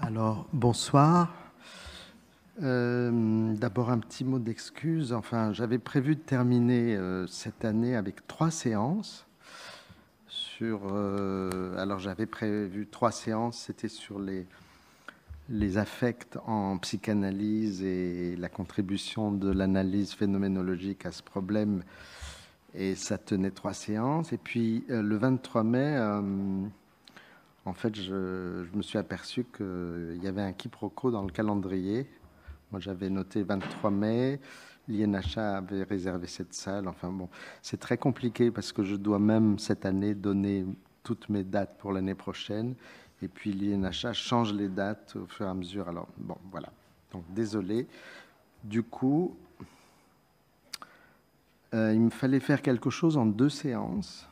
Alors, bonsoir. D'abord, un petit mot d'excuse. Enfin, j'avais prévu de terminer cette année avec 3 séances. Alors, j'avais prévu 3 séances. C'était sur les affects en psychanalyse et la contribution de l'analyse phénoménologique à ce problème. Et ça tenait 3 séances. Et puis, le 23 mai... en fait, je me suis aperçu qu'il y avait un quiproquo dans le calendrier. Moi, j'avais noté 23 mai. L'INHA avait réservé cette salle. Enfin bon, c'est très compliqué parce que je dois même cette année donner toutes mes dates pour l'année prochaine. Et puis l'INHA change les dates au fur et à mesure. Alors bon, voilà. Donc désolé. Du coup, il me fallait faire quelque chose en 2 séances.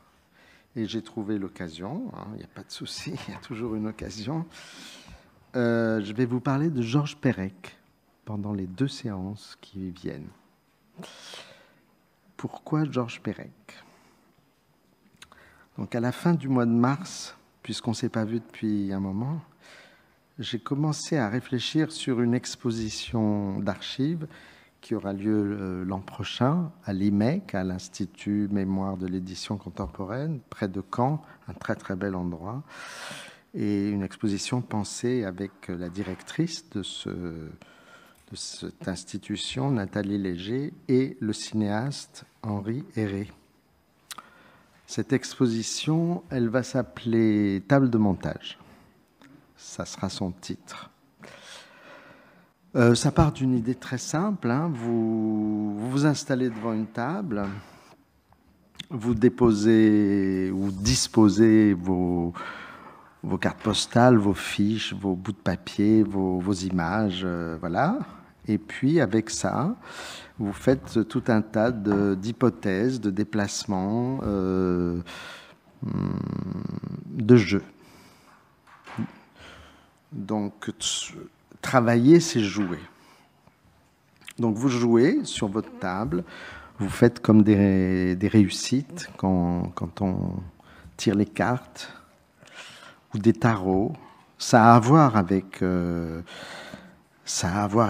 Et j'ai trouvé l'occasion, il n'y a pas de souci, il y a toujours une occasion. Je vais vous parler de Georges Perec pendant les 2 séances qui viennent. Pourquoi Georges Perec? Donc à la fin du mois de mars, puisqu'on ne s'est pas vu depuis un moment, j'ai commencé à réfléchir sur une exposition d'archives qui aura lieu l'an prochain à l'IMEC, à l'Institut Mémoire de l'édition contemporaine, près de Caen, un très très bel endroit, et une exposition pensée avec la directrice de cette institution, Nathalie Léger, et le cinéaste Henri Héré. Cette exposition, elle va s'appeler Table de montage. Ça sera son titre. Ça part d'une idée très simple. Vous vous installez devant une table, vous déposez ou disposez vos cartes postales, vos fiches, vos bouts de papier, vos images, voilà. Et puis avec ça, vous faites tout un tas d'hypothèses, de déplacements, de jeux. Donc, travailler, c'est jouer. Donc, vous jouez sur votre table, vous faites comme des réussites quand on tire les cartes, ou des tarots. Ça a à voir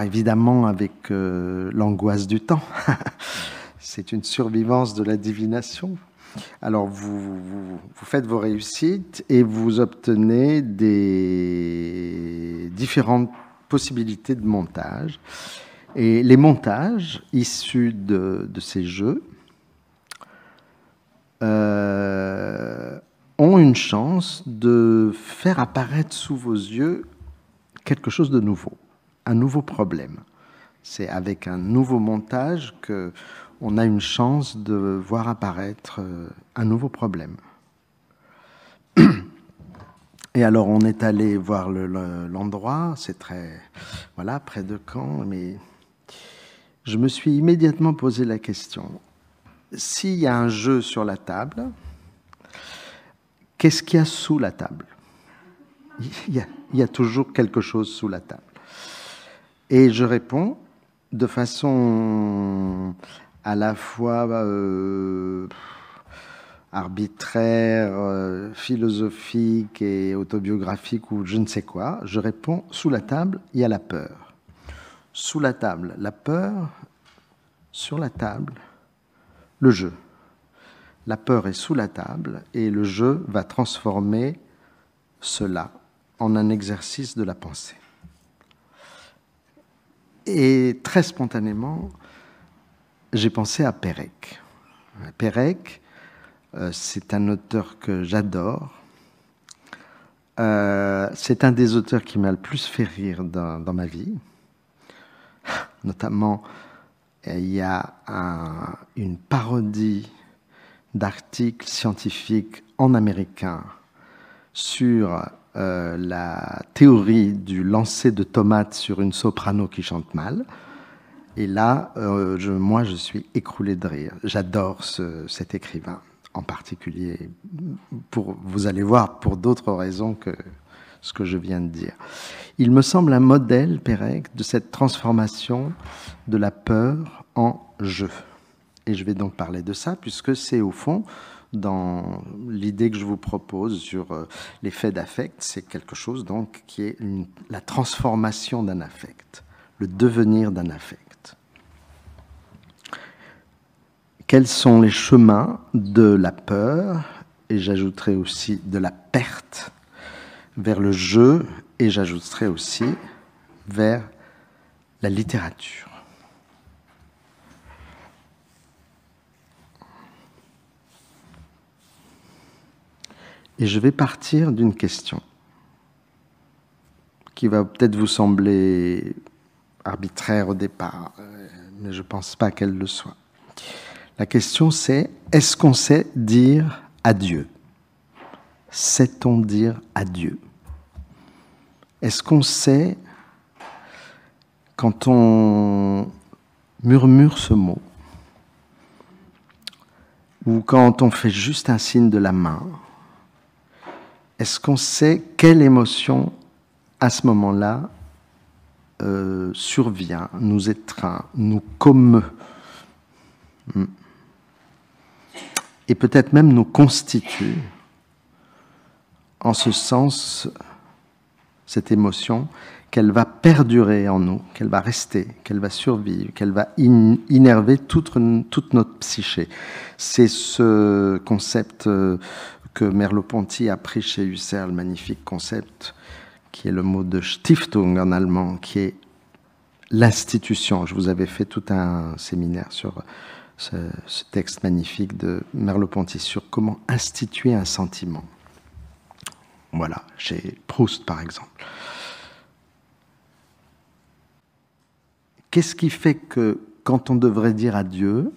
évidemment avec l'angoisse du temps. C'est une survivance de la divination. Alors, vous faites vos réussites et vous obtenez des différentes possibilités de montage. Et les montages issus de ces jeux ont une chance de faire apparaître sous vos yeux quelque chose de nouveau, un nouveau problème. C'est avec un nouveau montage qu'on a une chance de voir apparaître un nouveau problème. Et alors, on est allé voir l'endroit, c'est voilà, près de Caen, mais je me suis immédiatement posé la question. S'il y a un jeu sur la table, qu'est-ce qu'il y a sous la table? Il y a toujours quelque chose sous la table. Et je réponds de façon à la fois arbitraire, philosophique et autobiographique ou je ne sais quoi. Je réponds, sous la table, il y a la peur. Sous la table, la peur. Sur la table, le jeu. La peur est sous la table et le jeu va transformer cela en un exercice de la pensée. Et très spontanément, j'ai pensé à Perec. Perec, c'est un auteur que j'adore. C'est un des auteurs qui m'a le plus fait rire dans ma vie. Notamment, il y a une parodie d'articles scientifiques en américain sur la théorie du lancer de tomates sur une soprano qui chante mal. Et là, moi, je suis écroulé de rire. J'adore cet écrivain, en particulier, vous allez voir, pour d'autres raisons que ce que je viens de dire. Il me semble un modèle, Perec, de cette transformation de la peur en jeu. Et je vais donc parler de ça, puisque c'est au fond dans l'idée que je vous propose sur l'effet d'affect. C'est quelque chose donc qui est la transformation d'un affect, le devenir d'un affect. Quels sont les chemins de la peur, et j'ajouterai aussi de la perte, vers le jeu, et j'ajouterai aussi vers la littérature. Et je vais partir d'une question qui va peut-être vous sembler arbitraire au départ, mais je ne pense pas qu'elle le soit. La question c'est, est-ce qu'on sait dire adieu? Sait-on dire adieu? Est-ce qu'on sait, quand on murmure ce mot, ou quand on fait juste un signe de la main, est-ce qu'on sait quelle émotion, à ce moment-là, survient, nous étreint, nous commeut, et peut-être même nous constitue, en ce sens, cette émotion, qu'elle va perdurer en nous, qu'elle va rester, qu'elle va survivre, qu'elle va innerver toute notre psyché. C'est ce concept que Merleau-Ponty a pris chez Husserl, le magnifique concept qui est le mot de Stiftung en allemand, qui est l'institution. Je vous avais fait tout un séminaire sur ce texte magnifique de Merleau-Ponty, sur comment instituer un sentiment. Voilà, chez Proust par exemple. Qu'est-ce qui fait que quand on devrait dire adieu,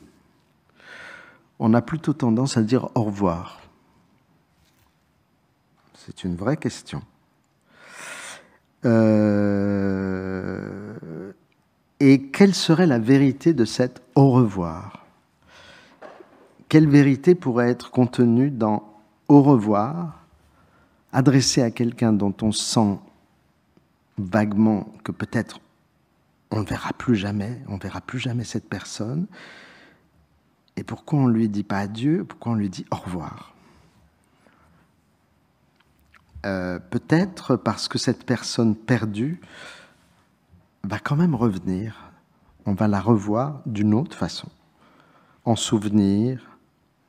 on a plutôt tendance à dire au revoir? C'est une vraie question. Et quelle serait la vérité de cet au revoir? Quelle vérité pourrait être contenue dans au revoir, adressé à quelqu'un dont on sent vaguement que peut-être on ne verra plus jamais cette personne? Et pourquoi on ne lui dit pas adieu? Pourquoi on lui dit au revoir? Peut-être parce que cette personne perdue va quand même revenir. On va la revoir d'une autre façon. En souvenir,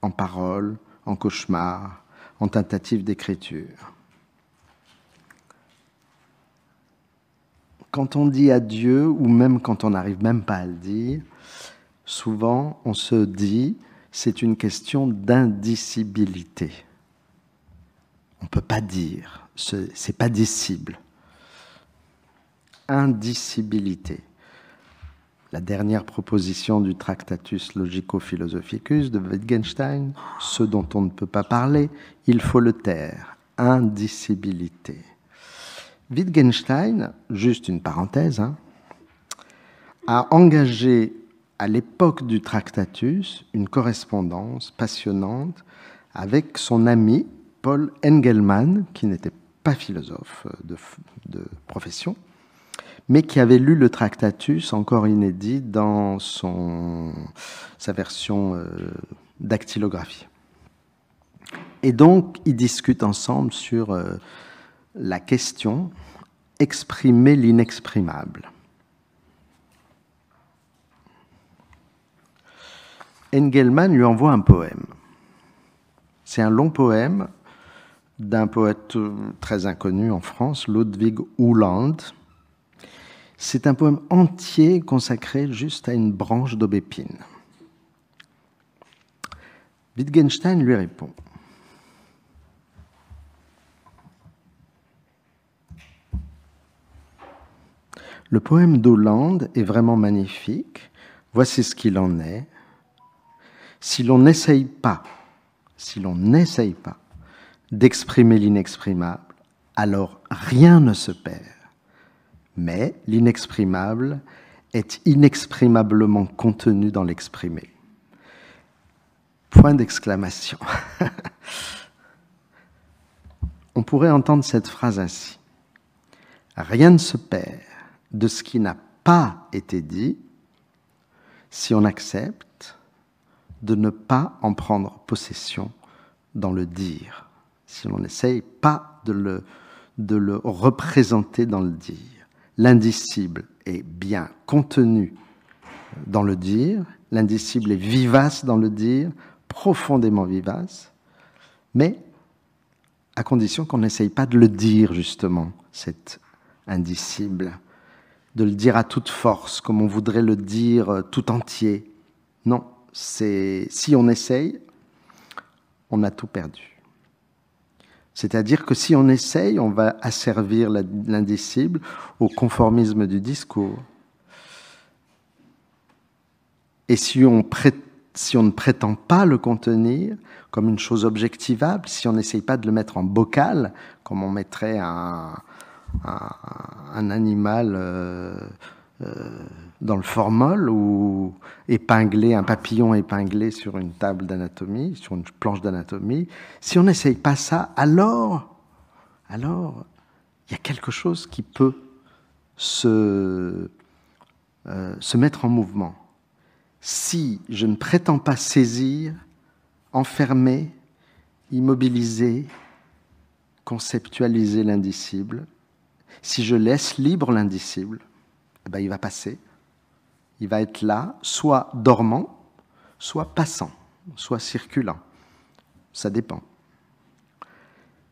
en parole, en cauchemar, en tentative d'écriture. Quand on dit adieu, ou même quand on n'arrive même pas à le dire, souvent on se dit c'est une question d'indicibilité. On ne peut pas dire, c'est pas dicible. Indicibilité. La dernière proposition du Tractatus Logico-Philosophicus de Wittgenstein, ce dont on ne peut pas parler, il faut le taire. Indicibilité. Wittgenstein, juste une parenthèse, a engagé à l'époque du Tractatus une correspondance passionnante avec son ami Paul Engelmann, qui n'était pas philosophe de profession, mais qui avait lu le Tractatus, encore inédit, dans sa version dactylographie. Et donc, ils discutent ensemble sur la question « exprimer l'inexprimable ». Engelmann lui envoie un poème. C'est un long poème d'un poète très inconnu en France, Ludwig Uhland. C'est un poème entier consacré juste à une branche d'aubépine. Wittgenstein lui répond. Le poème d'Uhland est vraiment magnifique. Voici ce qu'il en est. Si l'on n'essaye pas d'exprimer l'inexprimable, alors rien ne se perd. Mais l'inexprimable est inexprimablement contenu dans l'exprimé. Point d'exclamation. On pourrait entendre cette phrase ainsi. Rien ne se perd de ce qui n'a pas été dit si on accepte de ne pas en prendre possession dans le dire, si l'on n'essaye pas de le représenter dans le dire. L'indicible est bien contenu dans le dire, l'indicible est vivace dans le dire, profondément vivace, mais à condition qu'on n'essaye pas de le dire justement, cet indicible, de le dire à toute force, comme on voudrait le dire tout entier. Non, si on essaye, on a tout perdu. C'est-à-dire que si on essaye, on va asservir l'indicible au conformisme du discours. Et si on ne prétend pas le contenir comme une chose objectivable, si on n'essaye pas de le mettre en bocal, comme on mettrait un animal dans le formol ou un papillon épinglé sur une table d'anatomie, sur une planche d'anatomie, si on n'essaye pas ça, alors il y a quelque chose qui peut se mettre en mouvement. Si je ne prétends pas saisir, enfermer, immobiliser, conceptualiser l'indicible, si je laisse libre l'indicible, il va passer. Il va être là, soit dormant, soit passant, soit circulant. Ça dépend.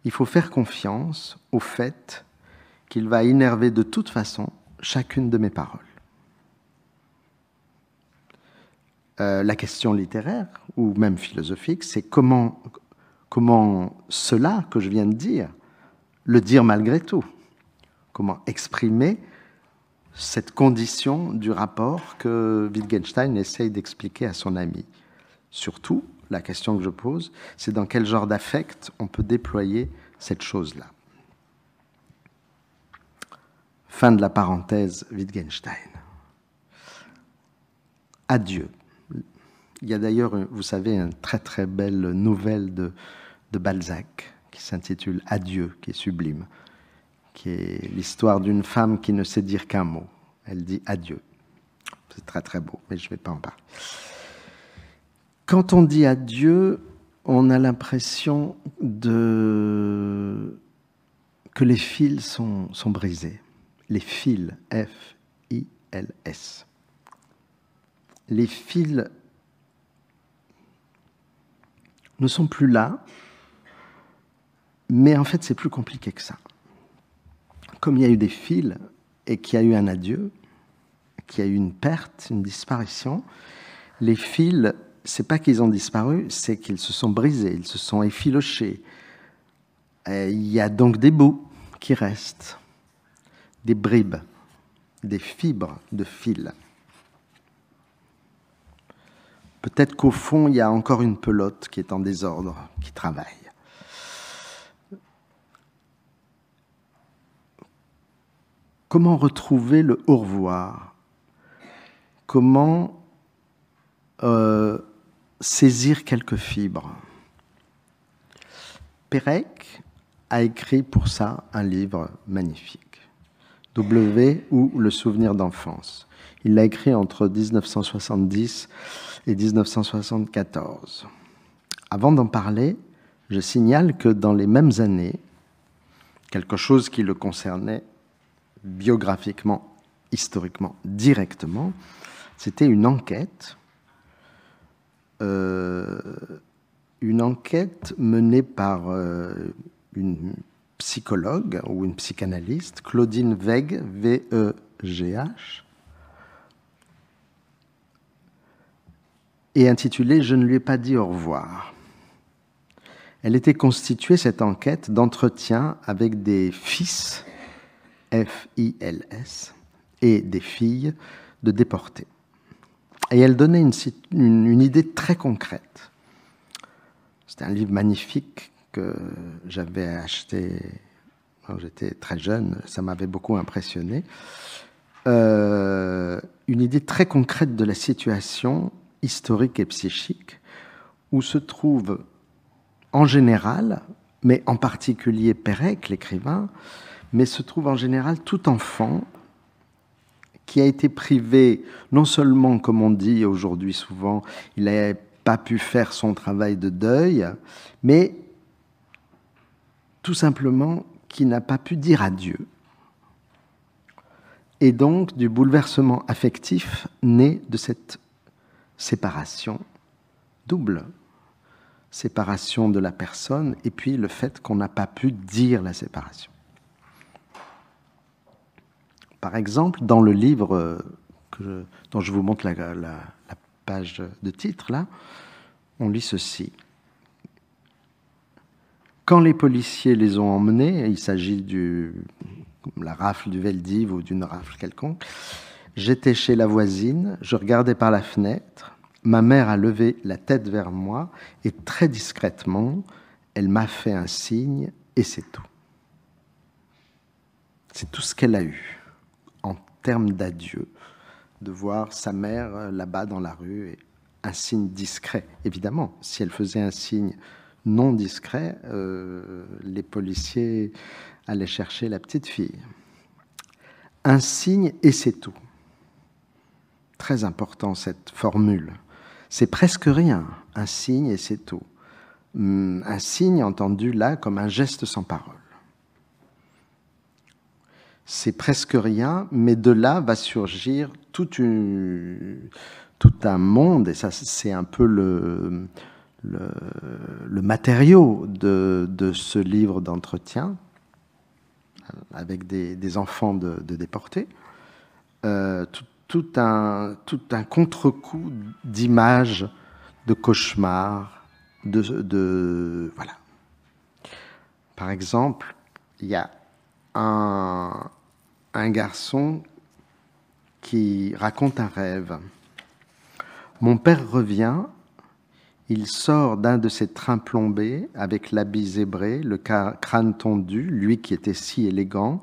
Il faut faire confiance au fait qu'il va énerver de toute façon chacune de mes paroles. La question littéraire, ou même philosophique, c'est comment cela que je viens de dire, le dire malgré tout. Comment exprimer cette condition du rapport que Wittgenstein essaye d'expliquer à son ami. Surtout, la question que je pose, c'est dans quel genre d'affect on peut déployer cette chose-là. Fin de la parenthèse Wittgenstein. Adieu. Il y a d'ailleurs, vous savez, une très très belle nouvelle de Balzac qui s'intitule « Adieu », qui est sublime, qui est l'histoire d'une femme qui ne sait dire qu'un mot. Elle dit « adieu ». C'est très très beau, mais je ne vais pas en parler. Quand on dit adieu, on a l'impression que les fils sont brisés. Les fils, F-I-L-S. Les fils ne sont plus là, mais en fait, c'est plus compliqué que ça. Comme il y a eu des fils et qu'il y a eu un adieu, qu'il y a eu une perte, une disparition, les fils, c'est pas qu'ils ont disparu, c'est qu'ils se sont brisés, ils se sont effilochés. Il y a donc des bouts qui restent, des bribes, des fibres de fils. Peut-être qu'au fond, il y a encore une pelote qui est en désordre, qui travaille. Comment retrouver le au revoir? Comment saisir quelques fibres? Pérec a écrit pour ça un livre magnifique, W ou Le souvenir d'enfance. Il l'a écrit entre 1970 et 1974. Avant d'en parler, je signale que dans les mêmes années, quelque chose qui le concernait biographiquement, historiquement, directement, c'était une enquête menée par une psychologue ou une psychanalyste, Claudine Weig, V-E-G-H, et intitulée « Je ne lui ai pas dit au revoir ». Elle était constituée, cette enquête, d'entretiens avec des fils, F-I-L-S, et des filles de déportés. Et elle donnait une idée très concrète. C'était un livre magnifique que j'avais acheté quand j'étais très jeune, ça m'avait beaucoup impressionné. Une idée très concrète de la situation historique et psychique où se trouve en général, mais en particulier Pérec, l'écrivain, mais se trouve en général tout enfant qui a été privé, non seulement, comme on dit aujourd'hui souvent, il a pas pu faire son travail de deuil, mais tout simplement qui n'a pas pu dire adieu. Et donc du bouleversement affectif né de cette séparation double. Séparation de la personne et puis le fait qu'on n'a pas pu dire la séparation. Par exemple, dans le livre dont je vous montre la page de titre, là, on lit ceci. Quand les policiers les ont emmenés, il s'agit de la rafle du Veldiv ou d'une rafle quelconque, j'étais chez la voisine, je regardais par la fenêtre, ma mère a levé la tête vers moi et très discrètement, elle m'a fait un signe et c'est tout. C'est tout ce qu'elle a eu en termes d'adieu, de voir sa mère là-bas dans la rue, et un signe discret. Évidemment, si elle faisait un signe non discret, les policiers allaient chercher la petite fille. Un signe et c'est tout. Très important cette formule. C'est presque rien, un signe et c'est tout. Un signe entendu là comme un geste sans parole. C'est presque rien, mais de là va surgir tout un monde, et ça c'est un peu le matériau de ce livre d'entretien avec des enfants de déportés, tout un contre-coup d'images, de cauchemars, voilà. Par exemple, il y a un garçon qui raconte un rêve. Mon père revient, il sort d'un de ces trains plombés avec l'habit zébré, le crâne tondu, lui qui était si élégant.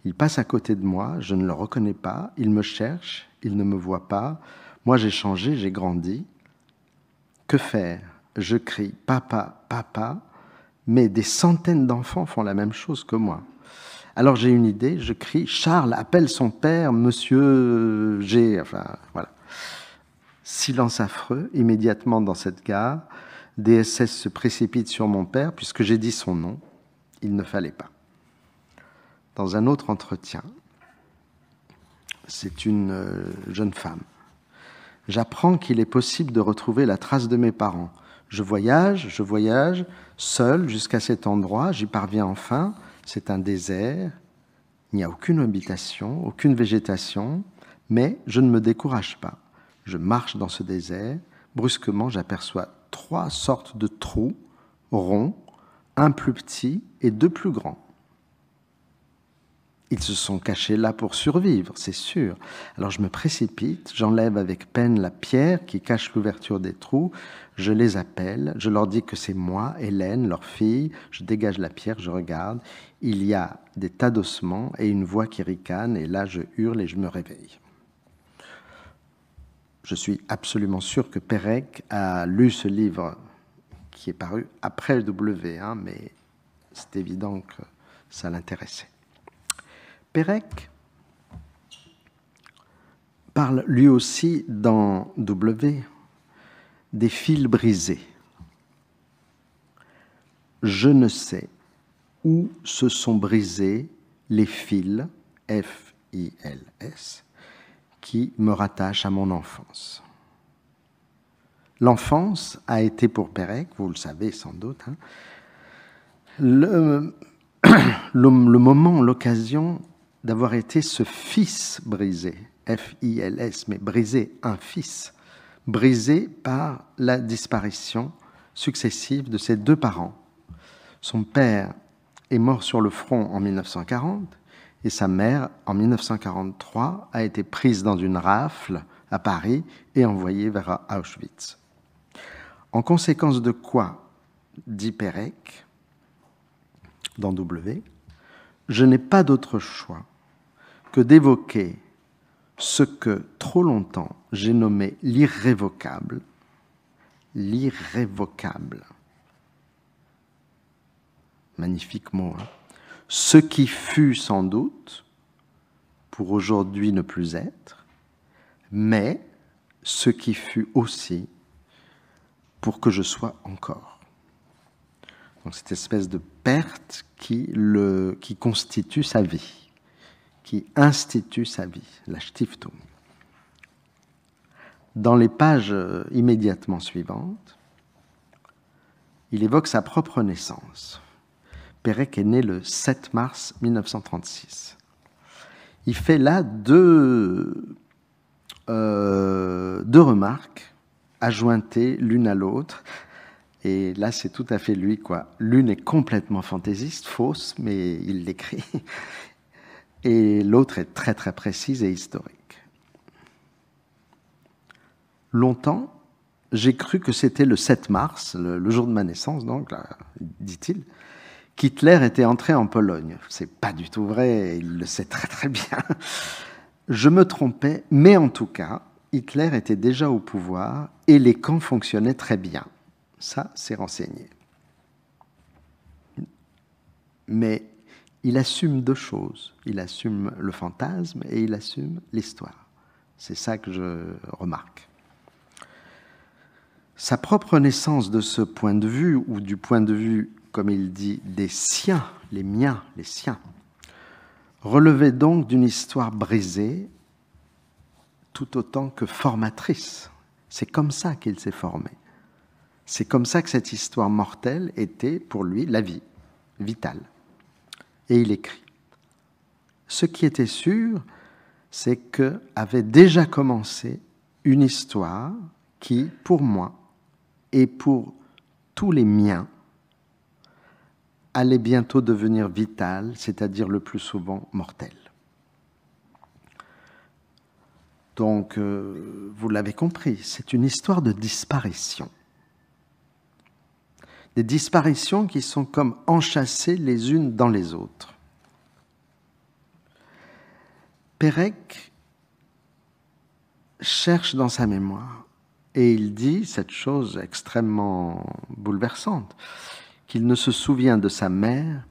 Il passe à côté de moi, je ne le reconnais pas, il me cherche, il ne me voit pas. Moi j'ai changé, j'ai grandi. Que faire? Je crie « Papa, papa », mais des centaines d'enfants font la même chose que moi. Alors j'ai une idée, je crie « Charles, appelle son père, monsieur G », enfin voilà. Silence affreux, immédiatement dans cette gare, des SS se précipitent sur mon père, puisque j'ai dit son nom, il ne fallait pas. Dans un autre entretien, c'est une jeune femme. J'apprends qu'il est possible de retrouver la trace de mes parents. Je voyage, seul jusqu'à cet endroit, j'y parviens enfin, c'est un désert, il n'y a aucune habitation, aucune végétation, mais je ne me décourage pas. Je marche dans ce désert, brusquement j'aperçois 3 sortes de trous ronds, un plus petit et 2 plus grands. Ils se sont cachés là pour survivre, c'est sûr. Alors je me précipite, j'enlève avec peine la pierre qui cache l'ouverture des trous, je les appelle, je leur dis que c'est moi, Hélène, leur fille, je dégage la pierre, je regarde, il y a des tas d'ossements et une voix qui ricane, et là je hurle et je me réveille. Je suis absolument sûr que Pérec a lu ce livre qui est paru après le W, mais c'est évident que ça l'intéressait. Pérec parle lui aussi dans W des fils brisés. Je ne sais où se sont brisés les fils, F-I-L-S, qui me rattachent à mon enfance. L'enfance a été pour Pérec, vous le savez sans doute, le moment, l'occasion d'avoir été ce fils brisé, F-I-L-S, mais brisé, un fils, brisé par la disparition successive de ses 2 parents. Son père est mort sur le front en 1940 et sa mère, en 1943, a été prise dans une rafle à Paris et envoyée vers Auschwitz. En conséquence de quoi, dit Pérec, dans W, je n'ai pas d'autre choix que d'évoquer ce que trop longtemps j'ai nommé l'irrévocable. L'irrévocable. Magnifique mot. Ce qui fut sans doute, pour aujourd'hui ne plus être, mais ce qui fut aussi pour que je sois encore. Donc cette espèce de perte qui constitue sa vie, qui institue sa vie, la Stiftung. Dans les pages immédiatement suivantes, il évoque sa propre naissance. Pérec est né le 7 mars 1936. Il fait là deux remarques adjointées l'une à l'autre. Et là, c'est tout à fait lui, quoi. L'une est complètement fantaisiste, fausse, mais il l'écrit. Et l'autre est très, très précise et historique. Longtemps, j'ai cru que c'était le 7 mars, le jour de ma naissance, donc, là, dit-il, qu'Hitler était entré en Pologne. C'est pas du tout vrai, il le sait très très bien. Je me trompais, mais en tout cas, Hitler était déjà au pouvoir et les camps fonctionnaient très bien. Ça, c'est renseigné. Mais il assume deux choses. Il assume le fantasme et il assume l'histoire. C'est ça que je remarque. Sa propre naissance de ce point de vue, ou du point de vue, comme il dit, des siens, les miens, les siens, relevait donc d'une histoire brisée tout autant que formatrice. C'est comme ça qu'il s'est formé. C'est comme ça que cette histoire mortelle était pour lui la vie, vitale. Et il écrit. Ce qui était sûr, c'est qu'avait déjà commencé une histoire qui, pour moi, et pour tous les miens, allait bientôt devenir vitale, c'est-à-dire le plus souvent mortelle. Donc, vous l'avez compris, c'est une histoire de disparition. Des disparitions qui sont comme enchâssées les unes dans les autres. Pérec cherche dans sa mémoire et il dit cette chose extrêmement bouleversante, qu'il ne se souvient de sa mère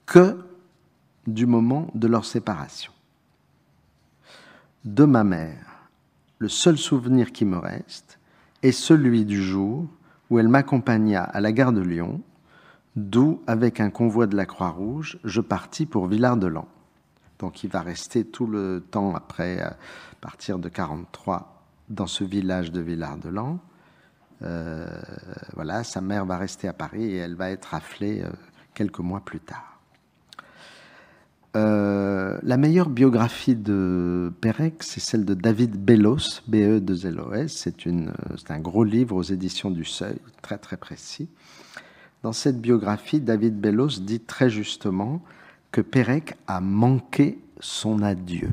que du moment de leur séparation. De ma mère, le seul souvenir qui me reste est celui du jour où elle m'accompagna à la gare de Lyon, d'où, avec un convoi de la Croix-Rouge, je partis pour Villard-de-Lans. Donc il va rester tout le temps après, à partir de 1943, dans ce village de Villard-de-Lans. Voilà, sa mère va rester à Paris et elle va être raflée quelques mois plus tard. La meilleure biographie de Pérec, c'est celle de David Bellos, B-E-2-L-O-S. C'est un gros livre aux éditions du Seuil, très très précis. Dans cette biographie, David Bellos dit très justement que Pérec a manqué son adieu.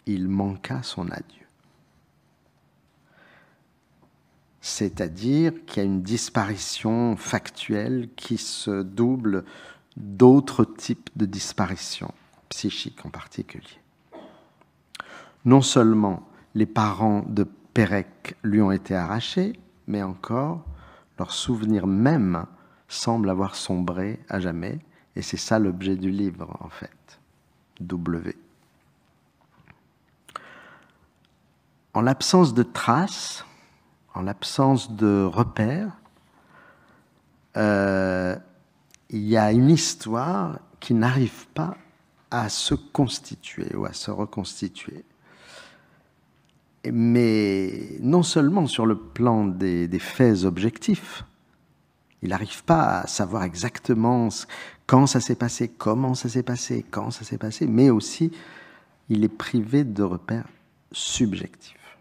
Il manqua son adieu. C'est-à-dire qu'il y a une disparition factuelle qui se double d'autres types de disparitions, psychiques en particulier. Non seulement les parents de Pérec lui ont été arrachés, mais encore leur souvenir même semble avoir sombré à jamais, et c'est ça l'objet du livre en fait, W. En l'absence de traces, en l'absence de repères, il y a une histoire qui n'arrive pas à se constituer ou à se reconstituer. Mais non seulement sur le plan des faits objectifs, il n'arrive pas à savoir exactement quand ça s'est passé, comment ça s'est passé, quand ça s'est passé, mais aussi il est privé de repères subjectifs.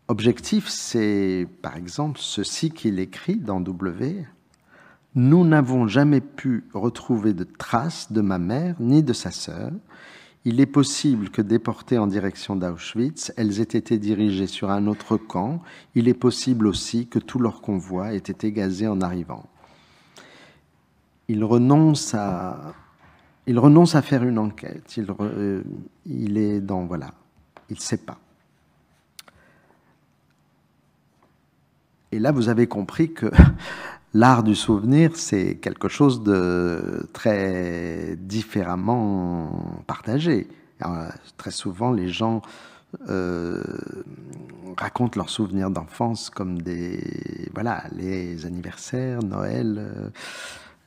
Objectif, c'est par exemple ceci qu'il écrit dans W. « Nous n'avons jamais pu retrouver de traces de ma mère ni de sa sœur. Il est possible que déportées en direction d'Auschwitz, elles aient été dirigées sur un autre camp. Il est possible aussi que tout leur convoi ait été gazé en arrivant. » Il renonce à faire une enquête. Il est dans, voilà, il ne sait pas. Et là, vous avez compris que l'art du souvenir, c'est quelque chose de très différemment partagé. Alors, très souvent, les gens racontent leurs souvenirs d'enfance comme voilà, les anniversaires, Noël,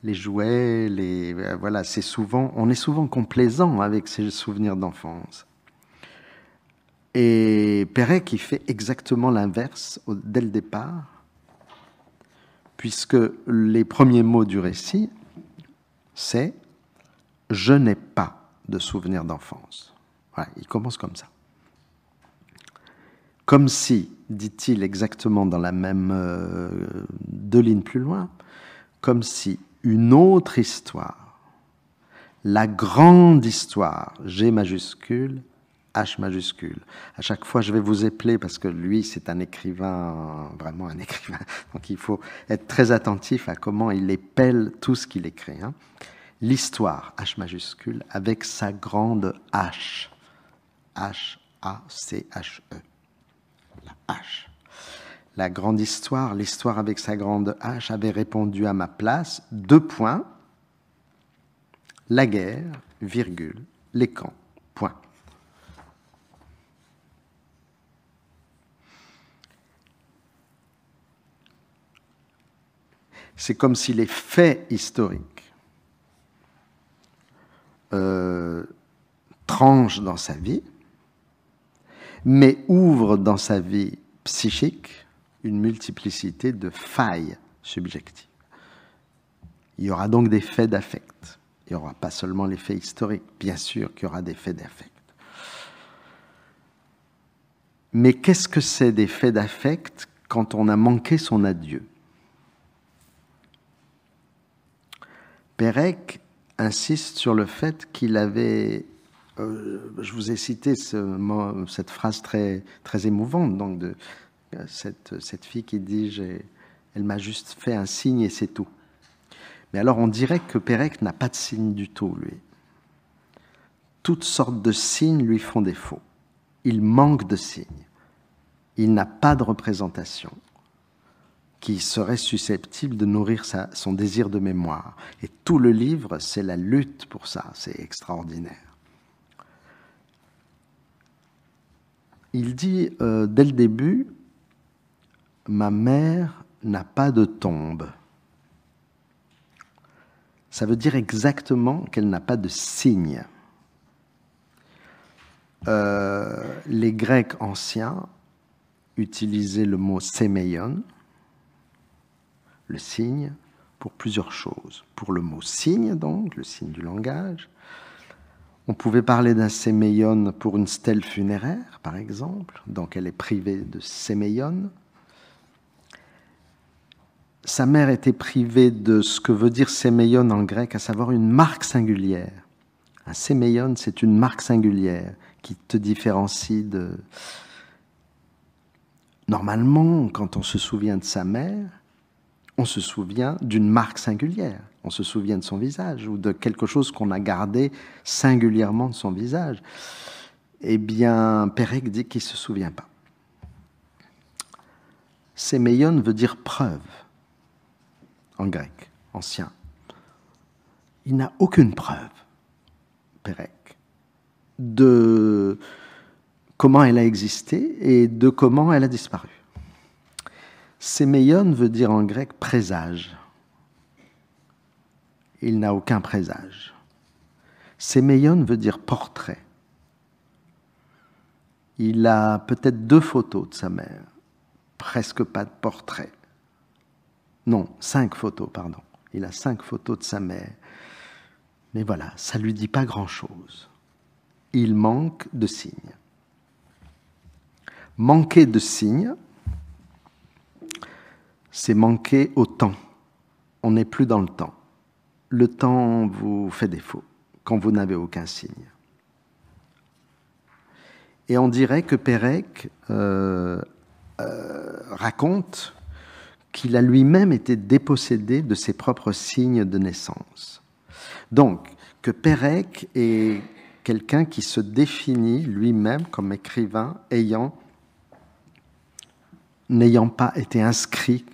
les jouets, voilà, on est souvent complaisant avec ces souvenirs d'enfance. Et Pérec, il fait exactement l'inverse dès le départ, puisque les premiers mots du récit, c'est « je n'ai pas de souvenirs d'enfance ». Voilà, il commence comme ça. Comme si, dit-il exactement dans la même 2 lignes plus loin, comme si une autre histoire, la grande histoire, G majuscule, H majuscule. À chaque fois, je vais vous épeler parce que lui, c'est un écrivain, vraiment un écrivain. Donc, il faut être très attentif à comment il épelle tout ce qu'il écrit. Hein. L'histoire, H majuscule, avec sa grande H. H-A-C-H-E. La H. La grande histoire, l'histoire avec sa grande H avait répondu à ma place, 2 points, la guerre, virgule, les camps, point. C'est comme si les faits historiques tranchent dans sa vie, mais ouvrent dans sa vie psychique une multiplicité de failles subjectives. Il y aura donc des faits d'affect. Il n'y aura pas seulement les faits historiques, bien sûr qu'il y aura des faits d'affect. Mais qu'est-ce que c'est des faits d'affect quand on a manqué son adieu? Pérec insiste sur le fait qu'il avait, je vous ai cité cette phrase très, très émouvante, donc de cette fille qui dit « elle m'a juste fait un signe et c'est tout ». Mais alors on dirait que Pérec n'a pas de signe du tout, lui. Toutes sortes de signes lui font défaut. Il manque de signes. Il n'a pas de représentation qui serait susceptible de nourrir son désir de mémoire. Et tout le livre, c'est la lutte pour ça. C'est extraordinaire. Il dit, dès le début, « Ma mère n'a pas de tombe ». Ça veut dire exactement qu'elle n'a pas de signe. Les Grecs anciens utilisaient le mot « sémeion », le signe, pour plusieurs choses. Pour le mot signe, donc, le signe du langage. On pouvait parler d'un sémeion pour une stèle funéraire, par exemple. Donc, elle est privée de sémeion. Sa mère était privée de ce que veut dire sémeion en grec, à savoir une marque singulière. Un sémeion, c'est une marque singulière qui te différencie de... Normalement, quand on se souvient de sa mère, on se souvient d'une marque singulière. On se souvient de son visage ou de quelque chose qu'on a gardé singulièrement de son visage. Eh bien, Pérec dit qu'il ne se souvient pas. Sémeion veut dire preuve en grec, ancien. Il n'a aucune preuve, Pérec, de comment elle a existé et de comment elle a disparu. Sémeion veut dire en grec présage. Il n'a aucun présage. Sémeion veut dire portrait. Il a peut-être 2 photos de sa mère, presque pas de portrait. Non, 5 photos, pardon. Il a 5 photos de sa mère. Mais voilà, ça ne lui dit pas grand-chose. Il manque de signes. Manquer de signes, c'est manquer au temps. On n'est plus dans le temps. Le temps vous fait défaut quand vous n'avez aucun signe. Et on dirait que Pérec raconte qu'il a lui-même été dépossédé de ses propres signes de naissance. Donc, que Pérec est quelqu'un qui se définit lui-même comme écrivain n'ayant pas été inscrit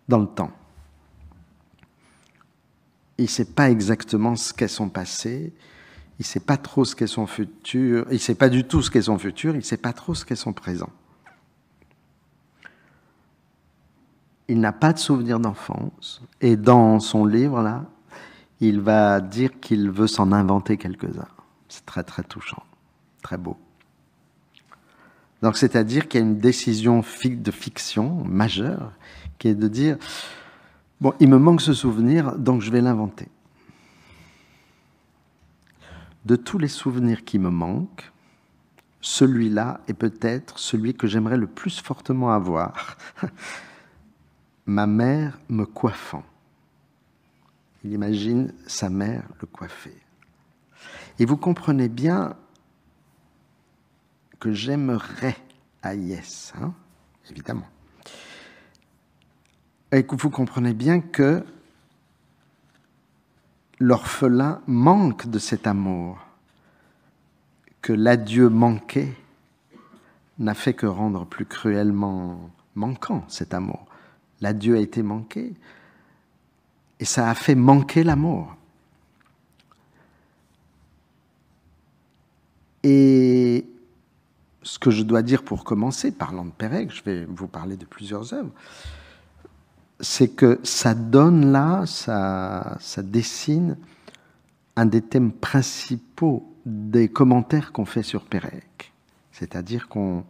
dans le temps. Il ne sait pas exactement ce qu'est son passé, il ne sait pas trop ce qu'est son futur, il ne sait pas du tout ce qu'est son futur, il ne sait pas trop ce qu'est son présent. Il n'a pas de souvenir d'enfance, et dans son livre, là, il va dire qu'il veut s'en inventer quelques-uns. C'est très, très touchant, très beau. Donc, c'est-à-dire qu'il y a une décision de fiction majeure, qui est de dire, bon, il me manque ce souvenir, donc je vais l'inventer. De tous les souvenirs qui me manquent, celui-là est peut-être celui que j'aimerais le plus fortement avoir. Ma mère me coiffant. Il imagine sa mère le coiffer. Et vous comprenez bien que j'aimerais Aïès, hein, évidemment. Et que vous comprenez bien que l'orphelin manque de cet amour, que l'adieu manqué n'a fait que rendre plus cruellement manquant cet amour. L'adieu a été manqué et ça a fait manquer l'amour. Et ce que je dois dire pour commencer, parlant de Pérec, je vais vous parler de plusieurs œuvres, c'est que ça donne là, ça dessine un des thèmes principaux des commentaires qu'on fait sur Pérec. C'est-à-dire qu'on,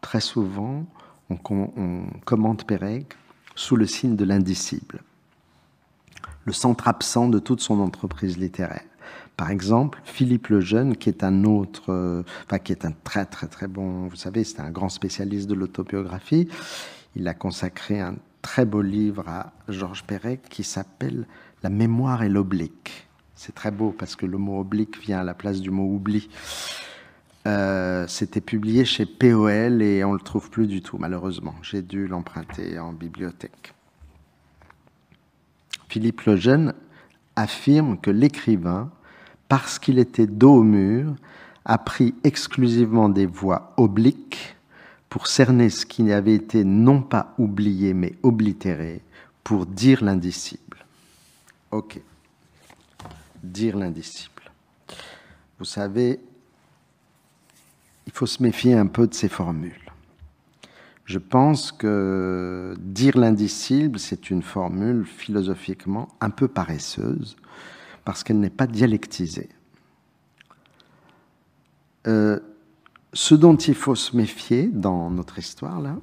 très souvent, on commente Pérec sous le signe de l'indicible, le centre absent de toute son entreprise littéraire. Par exemple, Philippe Lejeune, qui est un autre, qui est un très très très bon, vous savez, c'est un grand spécialiste de l'autobiographie. Il a consacré un très beau livre à Georges Perec qui s'appelle « La mémoire et l'oblique ». C'est très beau parce que le mot oblique vient à la place du mot oubli. C'était publié chez POL et on ne le trouve plus du tout, malheureusement. J'ai dû l'emprunter en bibliothèque. Philippe Lejeune affirme que l'écrivain, parce qu'il était dos au mur, a pris exclusivement des voies obliques pour cerner ce qui avait été non pas oublié mais oblitéré, pour dire l'indicible. Ok. Dire l'indicible. Vous savez, il faut se méfier un peu de ces formules. Je pense que dire l'indicible, c'est une formule philosophiquement un peu paresseuse, parce qu'elle n'est pas dialectisée. Ce dont il faut se méfier dans notre histoire, là,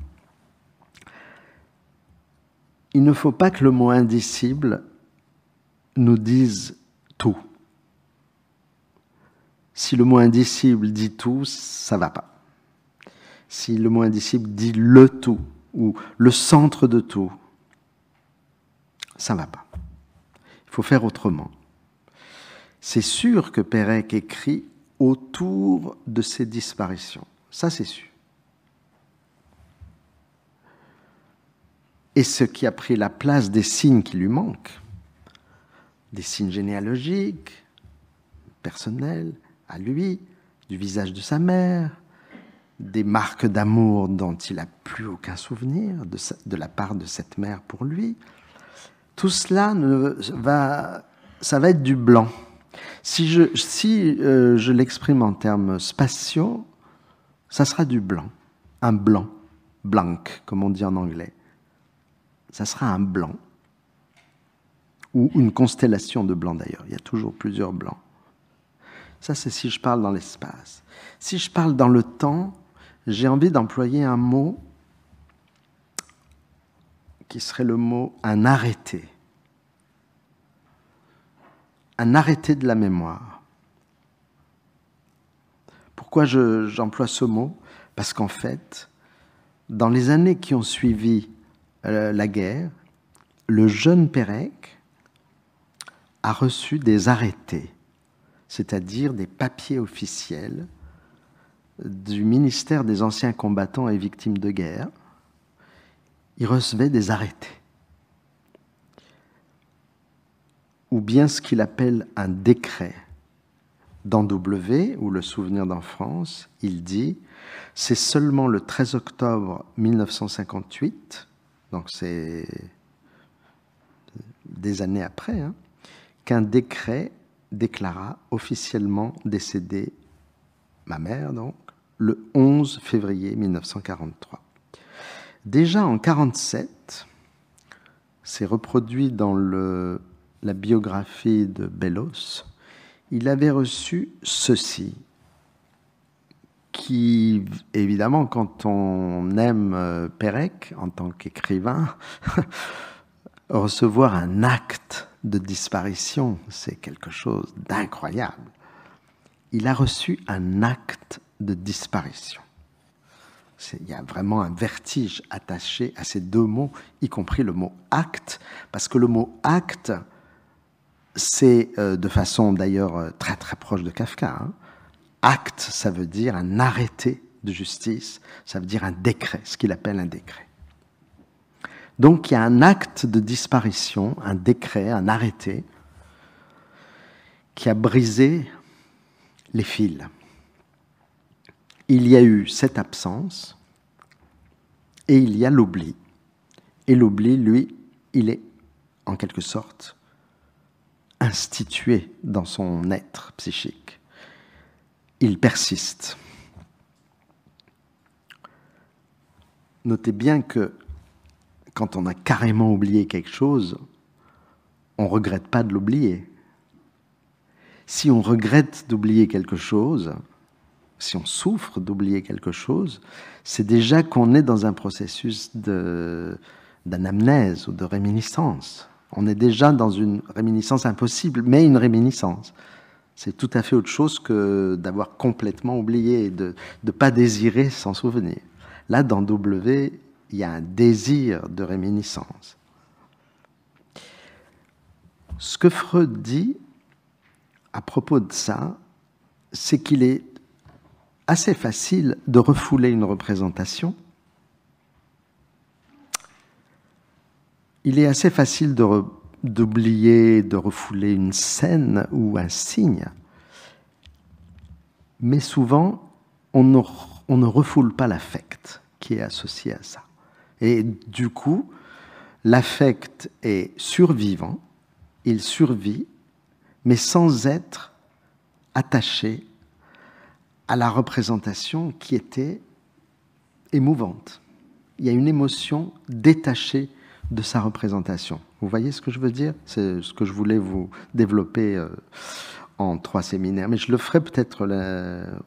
il ne faut pas que le mot indicible nous dise tout. Si le mot indicible dit tout, ça ne va pas. Si le mot indicible dit le tout, ou le centre de tout, ça ne va pas. Il faut faire autrement. C'est sûr que Pérec écrit autour de ces disparitions. Ça, c'est sûr. Et ce qui a pris la place des signes qui lui manquent, des signes généalogiques, personnels, à lui, du visage de sa mère, des marques d'amour dont il n'a plus aucun souvenir de la part de cette mère pour lui. Tout cela ça va être du blanc. Si je l'exprime en termes spatiaux, ça sera du blanc, un blanc, blank, comme on dit en anglais. Ça sera un blanc, ou une constellation de blancs d'ailleurs. Il y a toujours plusieurs blancs. Ça, c'est si je parle dans l'espace. Si je parle dans le temps, j'ai envie d'employer un mot qui serait le mot « un arrêté ». Un arrêté de la mémoire. Pourquoi j'emploie ce mot? Parce qu'en fait, dans les années qui ont suivi la guerre, le jeune Pérec a reçu des arrêtés, c'est-à-dire des papiers officiels du ministère des Anciens Combattants et Victimes de Guerre. Il recevait des arrêtés. Ou bien ce qu'il appelle un décret. Dans W, ou le souvenir d'enfance, il dit « C'est seulement le 13 octobre 1958, donc c'est des années après, qu'un décret déclara officiellement décédée, ma mère donc, le 11 février 1943. Déjà en 1947, c'est reproduit dans la biographie de Bellos, il avait reçu ceci, qui, évidemment, quand on aime Pérec en tant qu'écrivain, recevoir un acte de disparition, c'est quelque chose d'incroyable. Il a reçu un acte de disparition. Il y a vraiment un vertige attaché à ces deux mots, y compris le mot acte, parce que le mot acte, c'est de façon d'ailleurs très très proche de Kafka. Hein. Acte, ça veut dire un arrêté de justice, ça veut dire un décret, ce qu'il appelle un décret. Donc il y a un acte de disparition, un décret, un arrêté, qui a brisé les fils. Il y a eu cette absence et il y a l'oubli. Et l'oubli, lui, il est en quelque sorte institué dans son être psychique. Il persiste. Notez bien que quand on a carrément oublié quelque chose, on ne regrette pas de l'oublier. Si on regrette d'oublier quelque chose, si on souffre d'oublier quelque chose, c'est déjà qu'on est dans un processus d'anamnèse ou de réminiscence. On est déjà dans une réminiscence impossible, mais une réminiscence. C'est tout à fait autre chose que d'avoir complètement oublié, de ne pas désirer s'en souvenir. Là, dans W, il y a un désir de réminiscence. Ce que Freud dit à propos de ça, c'est qu'il est assez facile de refouler une représentation. Il est assez facile d'oublier, de refouler une scène ou un signe. Mais souvent, on ne refoule pas l'affect qui est associé à ça. Et du coup, l'affect est survivant, il survit, mais sans être attaché à la représentation qui était émouvante. Il y a une émotion détachée de sa représentation. Vous voyez ce que je veux dire? C'est ce que je voulais vous développer en 3 séminaires, mais je le ferai peut-être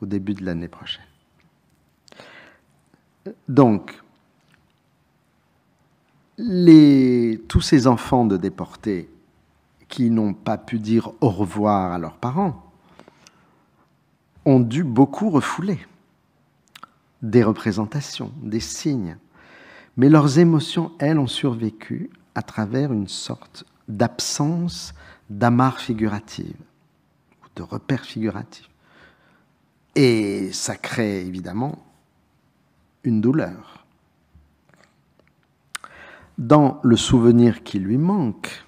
au début de l'année prochaine. Donc, tous ces enfants de déportés qui n'ont pas pu dire au revoir à leurs parents ont dû beaucoup refouler des représentations, des signes. Mais leurs émotions, elles, ont survécu à travers une sorte d'absence d'amarre figurative, ou de repère figuratif. Et ça crée évidemment une douleur. Dans le souvenir qui lui manque,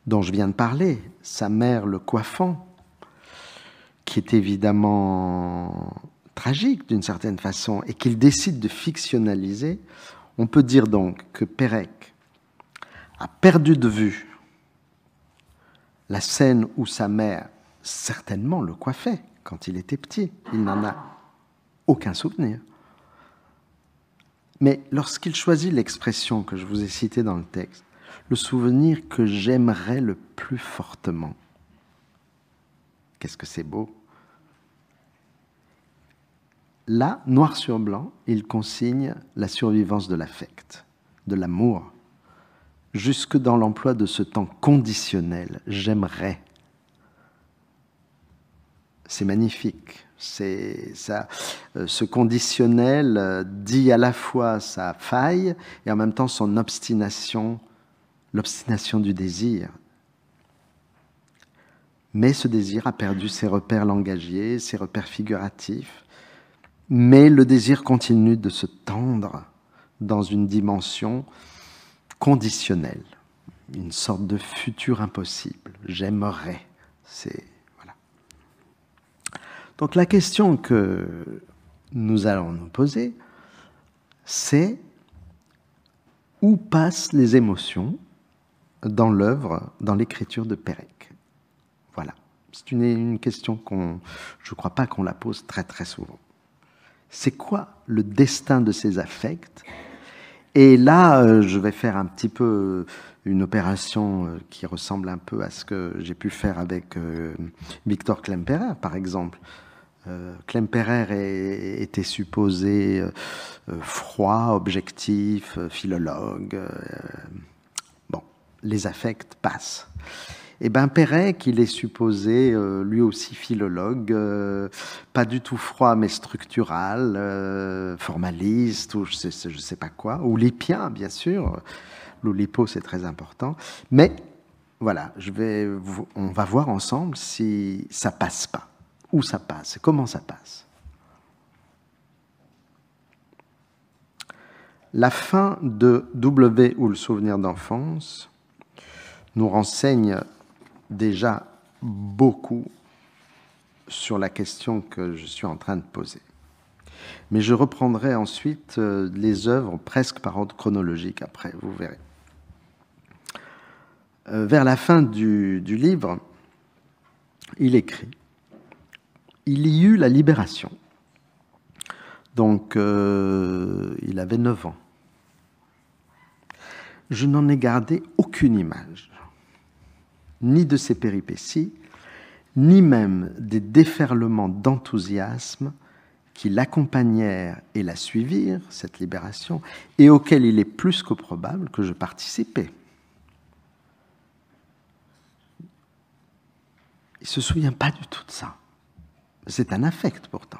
dont je viens de parler, sa mère le coiffant, qui est évidemment tragique d'une certaine façon, et qu'il décide de fictionnaliser, on peut dire donc que Pérec a perdu de vue la scène où sa mère certainement le coiffait quand il était petit. Il n'en a aucun souvenir. Mais lorsqu'il choisit l'expression que je vous ai citée dans le texte, le souvenir que j'aimerais le plus fortement, qu'est-ce que c'est beau! Là, noir sur blanc, il consigne la survivance de l'affect, de l'amour, jusque dans l'emploi de ce temps conditionnel, j'aimerais. C'est magnifique. C'est ça, ce conditionnel dit à la fois sa faille et en même temps son obstination, l'obstination du désir. Mais ce désir a perdu ses repères langagiers, ses repères figuratifs. Mais le désir continue de se tendre dans une dimension conditionnelle, une sorte de futur impossible. J'aimerais. Voilà. Donc la question que nous allons nous poser, c'est où passent les émotions dans l'œuvre, dans l'écriture de Pérec? C'est une question je ne crois pas qu'on la pose très très souvent. C'est quoi le destin de ces affects? Et là, je vais faire un petit peu une opération qui ressemble un peu à ce que j'ai pu faire avec Victor Klemperer, par exemple. Klemperer était supposé froid, objectif, philologue. Bon, les affects passent. Et bien Perret, qu'il est supposé, lui aussi philologue, pas du tout froid mais structural, formaliste, ou je sais pas quoi, ou lipien bien sûr, l'Oulipo c'est très important, mais voilà, on va voir ensemble si ça passe pas, où ça passe, comment ça passe. La fin de W ou le souvenir d'enfance nous renseigne déjà beaucoup sur la question que je suis en train de poser. Mais je reprendrai ensuite les œuvres presque par ordre chronologique après, vous verrez. Vers la fin du livre, il écrit « Il y eut la libération ». Donc, il avait 9 ans. Je n'en ai gardé aucune image, ni de ses péripéties, ni même des déferlements d'enthousiasme qui l'accompagnèrent et la suivirent, cette libération, et auxquels il est plus que probable que je participais. Il ne se souvient pas du tout de ça. C'est un affect pourtant.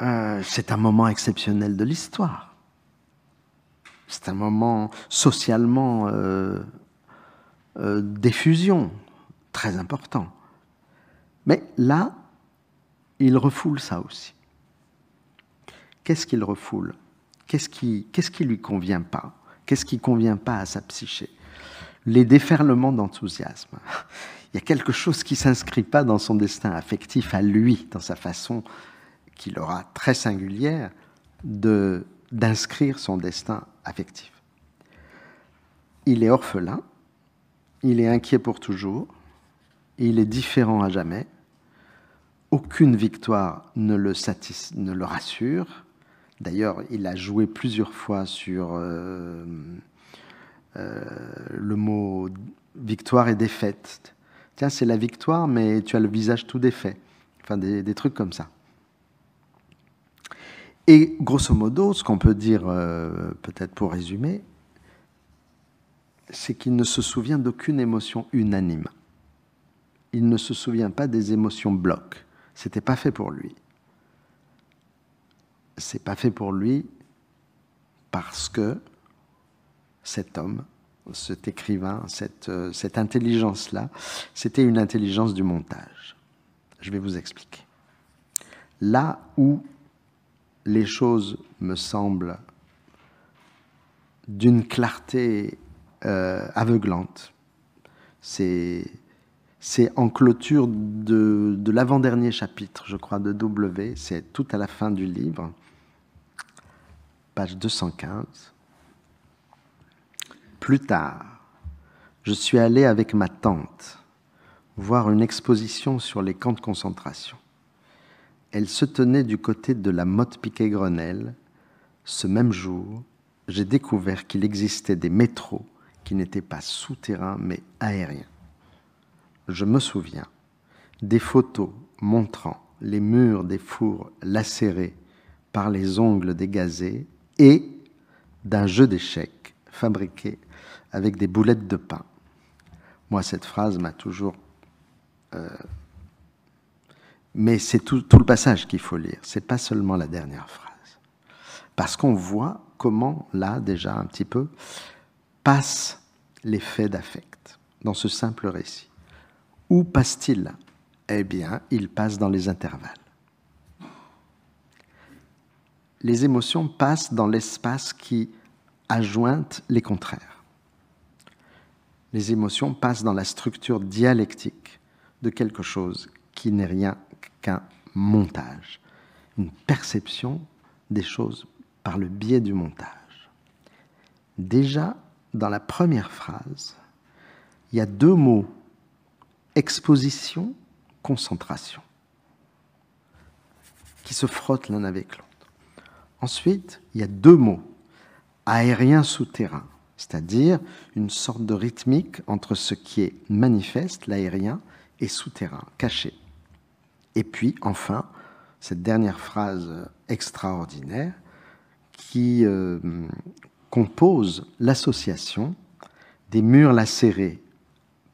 C'est un moment exceptionnel de l'histoire. C'est un moment socialement d'effusion, très important. Mais là, il refoule ça aussi. Qu'est-ce qu'il refoule? Qu'est-ce qui lui convient pas? Qu'est-ce qui convient pas à sa psyché? Les déferlements d'enthousiasme. Il y a quelque chose qui s'inscrit pas dans son destin affectif à lui, dans sa façon qu'il aura très singulière d'inscrire son destin affectif. Il est orphelin, il est inquiet pour toujours, il est différent à jamais, aucune victoire ne le rassure. D'ailleurs, il a joué plusieurs fois sur le mot victoire et défaite. Tiens, c'est la victoire, mais tu as le visage tout défait. Enfin, des trucs comme ça. Et grosso modo, ce qu'on peut dire, peut-être pour résumer, c'est qu'il ne se souvient d'aucune émotion unanime. Il ne se souvient pas des émotions blocs. C'était pas fait pour lui. C'est pas fait pour lui parce que cet homme, cet écrivain, cette intelligence-là, c'était une intelligence du montage. Je vais vous expliquer. Là où les choses me semblent d'une clarté aveuglante, c'est en clôture de l'avant-dernier chapitre, je crois, de W, c'est tout à la fin du livre, page 215. Plus tard, je suis allé avec ma tante voir une exposition sur les camps de concentration. Elle se tenait du côté de la Motte-Piquet-Grenelle. Ce même jour, j'ai découvert qu'il existait des métros qui n'étaient pas souterrains mais aériens. Je me souviens des photos montrant les murs des fours lacérés par les ongles dégazés et d'un jeu d'échecs fabriqué avec des boulettes de pain. Moi, cette phrase m'a toujours... mais c'est tout le passage qu'il faut lire, c'est pas seulement la dernière phrase. Parce qu'on voit comment, là, déjà un petit peu, passent les faits d'affect dans ce simple récit. Où passe-t-il? Eh bien, il passe dans les intervalles. Les émotions passent dans l'espace qui adjointe les contraires. Les émotions passent dans la structure dialectique de quelque chose qui n'est rien qu'un montage, une perception des choses par le biais du montage. Déjà, dans la première phrase, il y a 2 mots exposition, concentration, qui se frottent l'un avec l'autre. Ensuite, il y a deux mots, aérien souterrain, c'est-à-dire une sorte de rythmique entre ce qui est manifeste, l'aérien, et souterrain, caché. Et puis, enfin, cette dernière phrase extraordinaire qui compose l'association des murs lacérés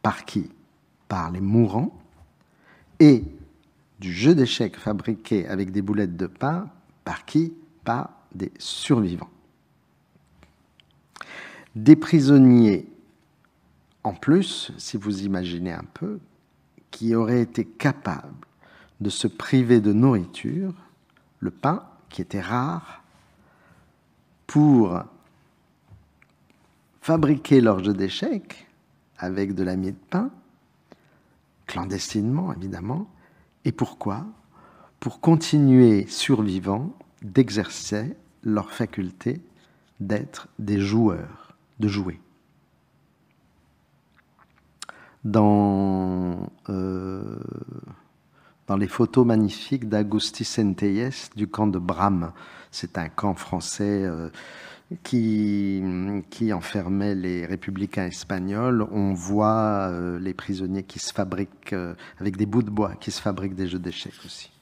par qui? Par les mourants, et du jeu d'échecs fabriqué avec des boulettes de pain par qui? Par des survivants. Des prisonniers, en plus, si vous imaginez un peu, qui auraient été capables de se priver de nourriture, le pain, qui était rare, pour fabriquer leur jeu d'échecs avec de la mie de pain, clandestinement évidemment. Et pourquoi? Pour continuer survivants d'exercer leur faculté d'être des joueurs, de jouer. Dans les photos magnifiques d'Agustí Centelles du camp de Bram, c'est un camp français qui enfermait les républicains espagnols, on voit les prisonniers qui se fabriquent, avec des bouts de bois, qui se fabriquent des jeux d'échecs aussi.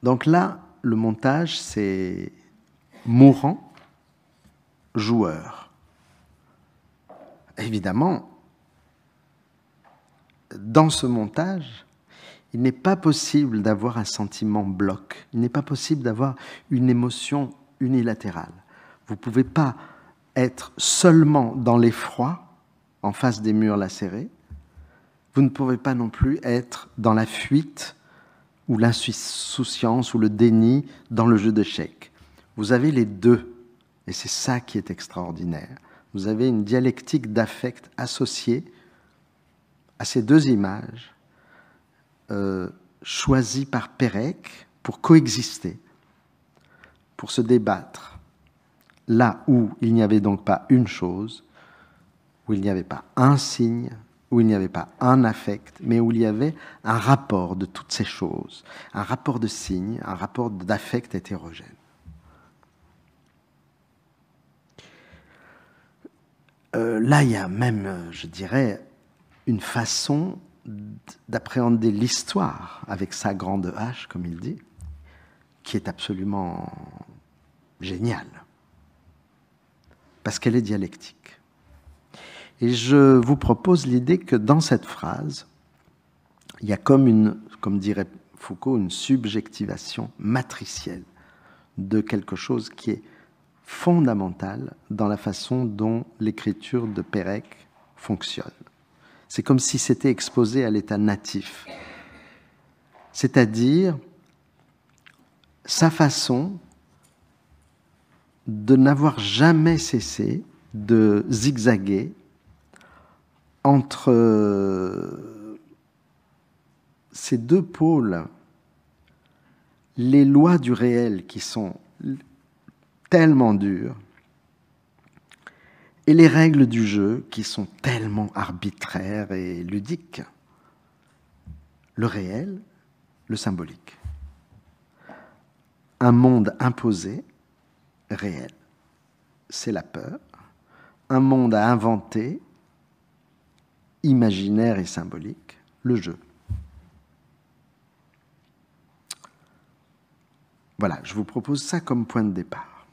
Donc là, le montage, c'est mourant, joueur. Évidemment, dans ce montage, il n'est pas possible d'avoir un sentiment bloc. Il n'est pas possible d'avoir une émotion unilatérale. Vous ne pouvez pas être seulement dans l'effroi, en face des murs lacérés. Vous ne pouvez pas non plus être dans la fuite ou l'insouciance ou le déni dans le jeu d'échecs. Vous avez les deux, et c'est ça qui est extraordinaire. Vous avez une dialectique d'affect associée à ces deux images choisies par Pérec pour coexister, pour se débattre, là où il n'y avait donc pas une chose, où il n'y avait pas un signe, où il n'y avait pas un affect, mais où il y avait un rapport de toutes ces choses, un rapport de signes, un rapport d'affect hétérogène. Là, il y a même, je dirais, une façon d'appréhender l'histoire avec sa grande H, comme il dit, qui est absolument géniale, parce qu'elle est dialectique. Et je vous propose l'idée que dans cette phrase, il y a comme dirait Foucault, une subjectivation matricielle de quelque chose qui est fondamental dans la façon dont l'écriture de Pérec fonctionne. C'est comme si c'était exposé à l'état natif, c'est-à-dire sa façon de n'avoir jamais cessé de zigzaguer entre ces deux pôles, les lois du réel qui sont tellement dures et les règles du jeu qui sont tellement arbitraires et ludiques. Le réel, le symbolique. Un monde imposé, réel, c'est la peur. Un monde à inventer, imaginaire et symbolique, le jeu. Voilà, je vous propose ça comme point de départ.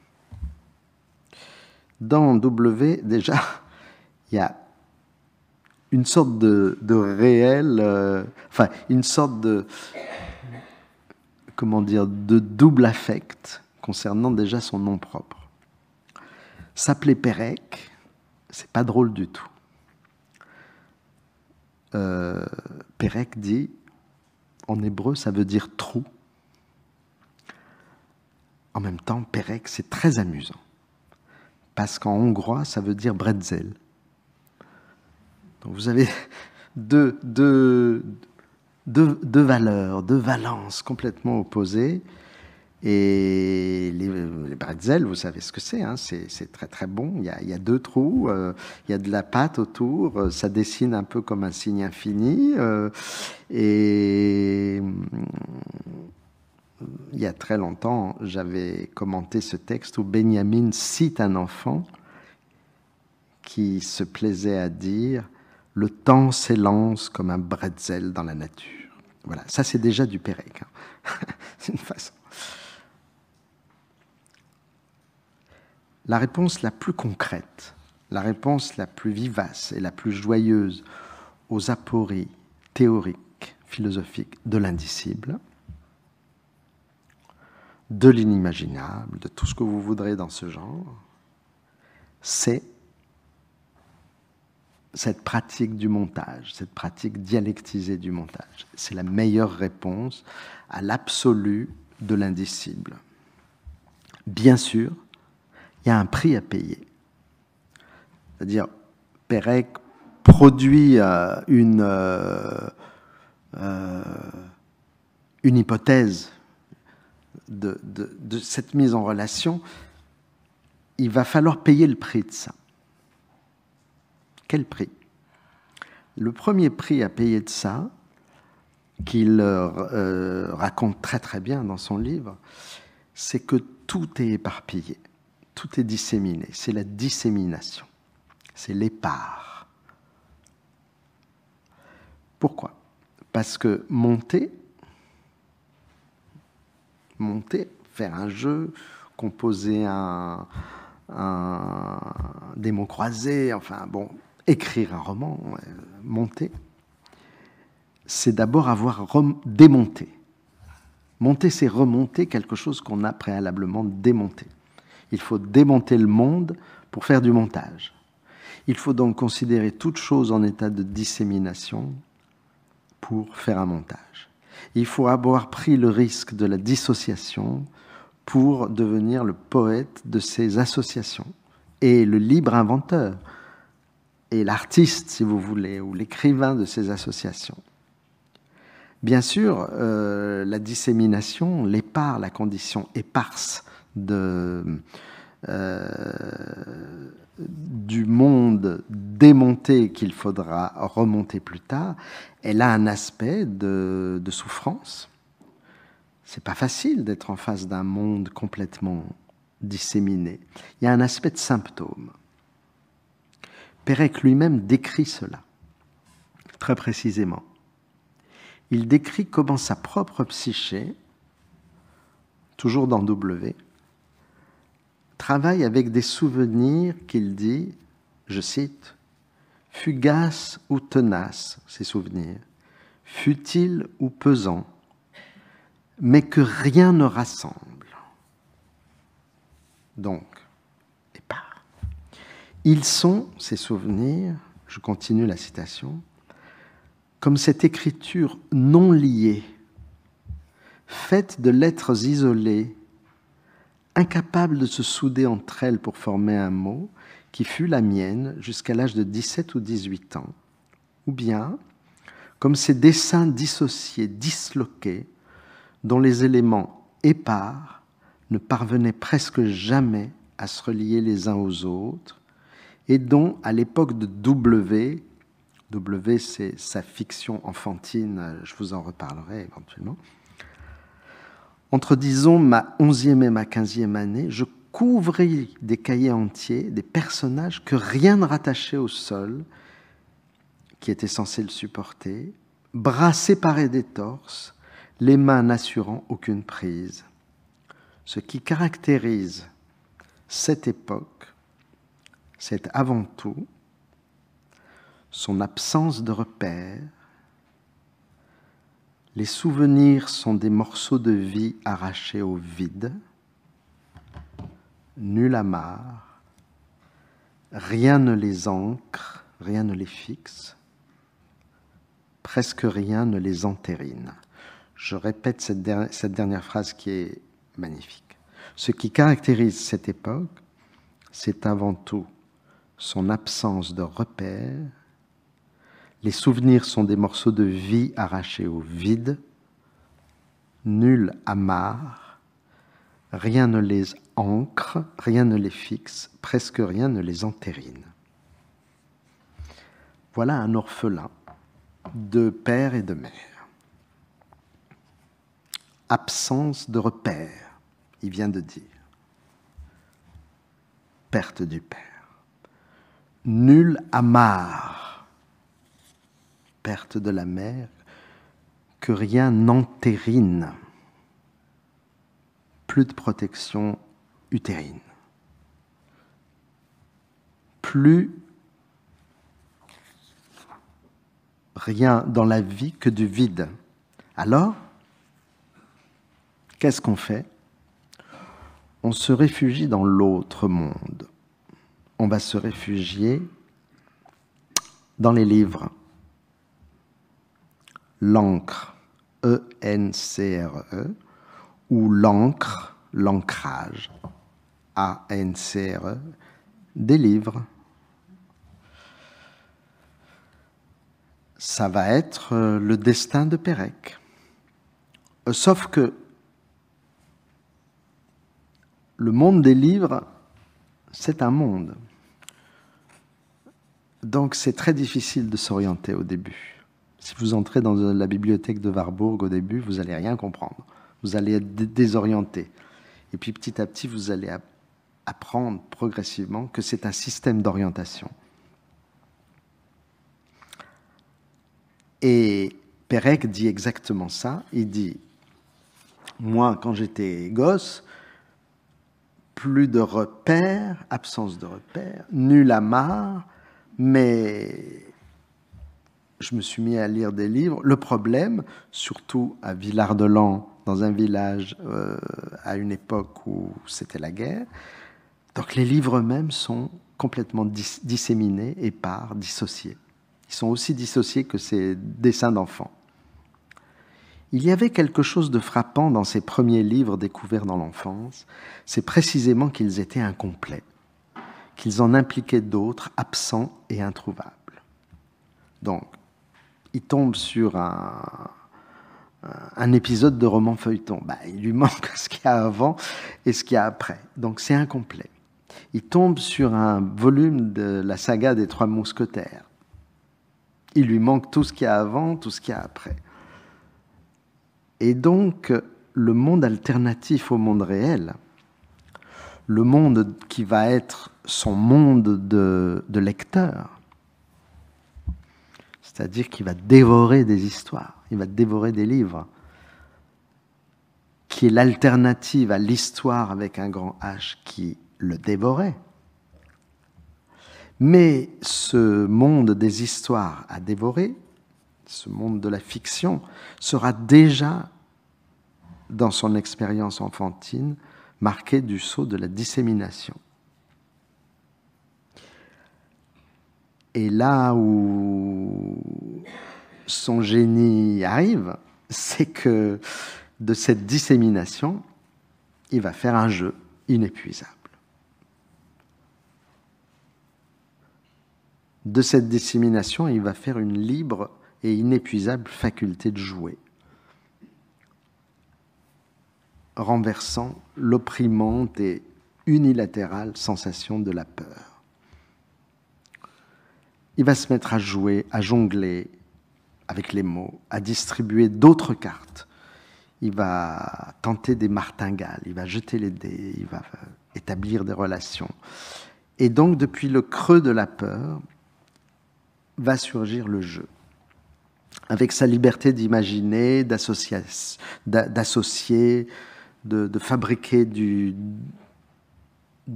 Dans W, déjà, il y a une sorte de réel, enfin, une sorte de, comment dire, de double affect concernant déjà son nom propre. S'appeler Pérec, c'est pas drôle du tout. Pérec dit, en hébreu, ça veut dire trou. En même temps, Pérec, c'est très amusant. Parce qu'en hongrois, ça veut dire bretzel. Donc vous avez deux valeurs, deux valences complètement opposées, Et les bretzels, vous savez ce que c'est, hein, c'est très très bon. Il y a deux trous, il y a de la pâte autour, ça dessine un peu comme un signe infini. Et il y a très longtemps, j'avais commenté ce texte où Benjamin cite un enfant qui se plaisait à dire « Le temps s'élance comme un bretzel dans la nature ». Voilà, ça c'est déjà du Pérec. Hein. C'est une façon. La réponse la plus concrète, la réponse la plus vivace et la plus joyeuse aux apories théoriques, philosophiques de l'indicible, de l'inimaginable, de tout ce que vous voudrez dans ce genre, c'est cette pratique du montage, cette pratique dialectisée du montage. C'est la meilleure réponse à l'absolu de l'indicible. Bien sûr, il y a un prix à payer. C'est-à-dire, Pérec produit une hypothèse de cette mise en relation. Il va falloir payer le prix de ça. Quel prix? Le premier prix à payer de ça, qu'il raconte très très bien dans son livre, c'est que tout est éparpillé. Tout est disséminé, c'est la dissémination, c'est l'épare. Pourquoi? Parce que monter, faire un jeu, composer des mots croisés, enfin bon, écrire un roman, monter, c'est d'abord avoir démonté. Monter, c'est remonter quelque chose qu'on a préalablement démonté. Il faut démonter le monde pour faire du montage. Il faut donc considérer toute chose en état de dissémination pour faire un montage. Il faut avoir pris le risque de la dissociation pour devenir le poète de ces associations et le libre inventeur et l'artiste, si vous voulez, ou l'écrivain de ces associations. Bien sûr, la dissémination, l'épars, la condition éparse du monde démonté qu'il faudra remonter plus tard, elle a un aspect de souffrance. C'est pas facile d'être en face d'un monde complètement disséminé. Il y a un aspect de symptôme. Pérec lui-même décrit cela, très précisément. Il décrit comment sa propre psyché, toujours dans W, travaille avec des souvenirs qu'il dit, je cite, « fugaces ou tenaces », ces souvenirs, « futiles ou pesants, mais que rien ne rassemble. » Donc, épars. Ils sont, ces souvenirs, je continue la citation, comme cette écriture non liée, faite de lettres isolées, incapable de se souder entre elles pour former un mot, qui fut la mienne jusqu'à l'âge de 17 ou 18 ans, ou bien comme ces dessins dissociés, disloqués, dont les éléments épars ne parvenaient presque jamais à se relier les uns aux autres, et dont, à l'époque de W, c'est sa fiction enfantine, je vous en reparlerai éventuellement, entre, disons, ma 11e et ma 15e année, je couvris des cahiers entiers, des personnages que rien ne rattachait au sol, qui était censé le supporter, bras séparés des torses, les mains n'assurant aucune prise. Ce qui caractérise cette époque, c'est avant tout son absence de repères. Les souvenirs sont des morceaux de vie arrachés au vide, nul amarre, rien ne les ancre, rien ne les fixe, presque rien ne les entérine. Je répète cette dernière phrase qui est magnifique. Ce qui caractérise cette époque, c'est avant tout son absence de repères. Les souvenirs sont des morceaux de vie arrachés au vide, nul amarre, rien ne les ancre, rien ne les fixe, presque rien ne les entérine. Voilà un orphelin de père et de mère. Absence de repère, il vient de dire. Perte du père. Nul amarre, perte de la mère, que rien n'entérine. Plus de protection utérine. Plus rien dans la vie que du vide. Alors, qu'est-ce qu'on fait? On se réfugie dans l'autre monde. On va se réfugier dans les livres. L'encre, E-N-C-R-E, ou l'encre, l'ancrage, A-N-C-R-E, des livres. Ça va être le destin de Pérec. Sauf que le monde des livres, c'est un monde. Donc c'est très difficile de s'orienter au début. Si vous entrez dans la bibliothèque de Warburg au début, vous n'allez rien comprendre. Vous allez être désorienté. Et puis petit à petit, vous allez apprendre progressivement que c'est un système d'orientation. Et Pérec dit exactement ça. Il dit, moi, quand j'étais gosse, plus de repères, absence de repères, nul amarre, mais je me suis mis à lire des livres. Le problème, surtout à Villard-de-Lans, dans un village à une époque où c'était la guerre, donc les livres eux-mêmes sont complètement disséminés, épars, dissociés. Ils sont aussi dissociés que ces dessins d'enfants. Il y avait quelque chose de frappant dans ces premiers livres découverts dans l'enfance, c'est précisément qu'ils étaient incomplets, qu'ils en impliquaient d'autres, absents et introuvables. Donc, il tombe sur un épisode de roman feuilleton. Il lui manque ce qu'il y a avant et ce qu'il y a après. Donc, c'est incomplet. Il tombe sur un volume de la saga des Trois Mousquetaires. Il lui manque tout ce qu'il y a avant, tout ce qu'il y a après. Et donc, le monde alternatif au monde réel, le monde qui va être son monde de lecteur, c'est-à-dire qu'il va dévorer des histoires, il va dévorer des livres, qui est l'alternative à l'histoire avec un grand H qui le dévorait. Mais ce monde des histoires à dévorer, ce monde de la fiction, sera déjà, dans son expérience enfantine, marqué du sceau de la dissémination. Et là où son génie arrive, c'est que de cette dissémination, il va faire un jeu inépuisable. De cette dissémination, il va faire une libre et inépuisable faculté de jouer, renversant l'opprimante et unilatérale sensation de la peur. Il va se mettre à jouer, à jongler avec les mots, à distribuer d'autres cartes. Il va tenter des martingales, il va jeter les dés, il va établir des relations. Et donc, depuis le creux de la peur, va surgir le jeu, avec sa liberté d'imaginer, d'associer, de fabriquer des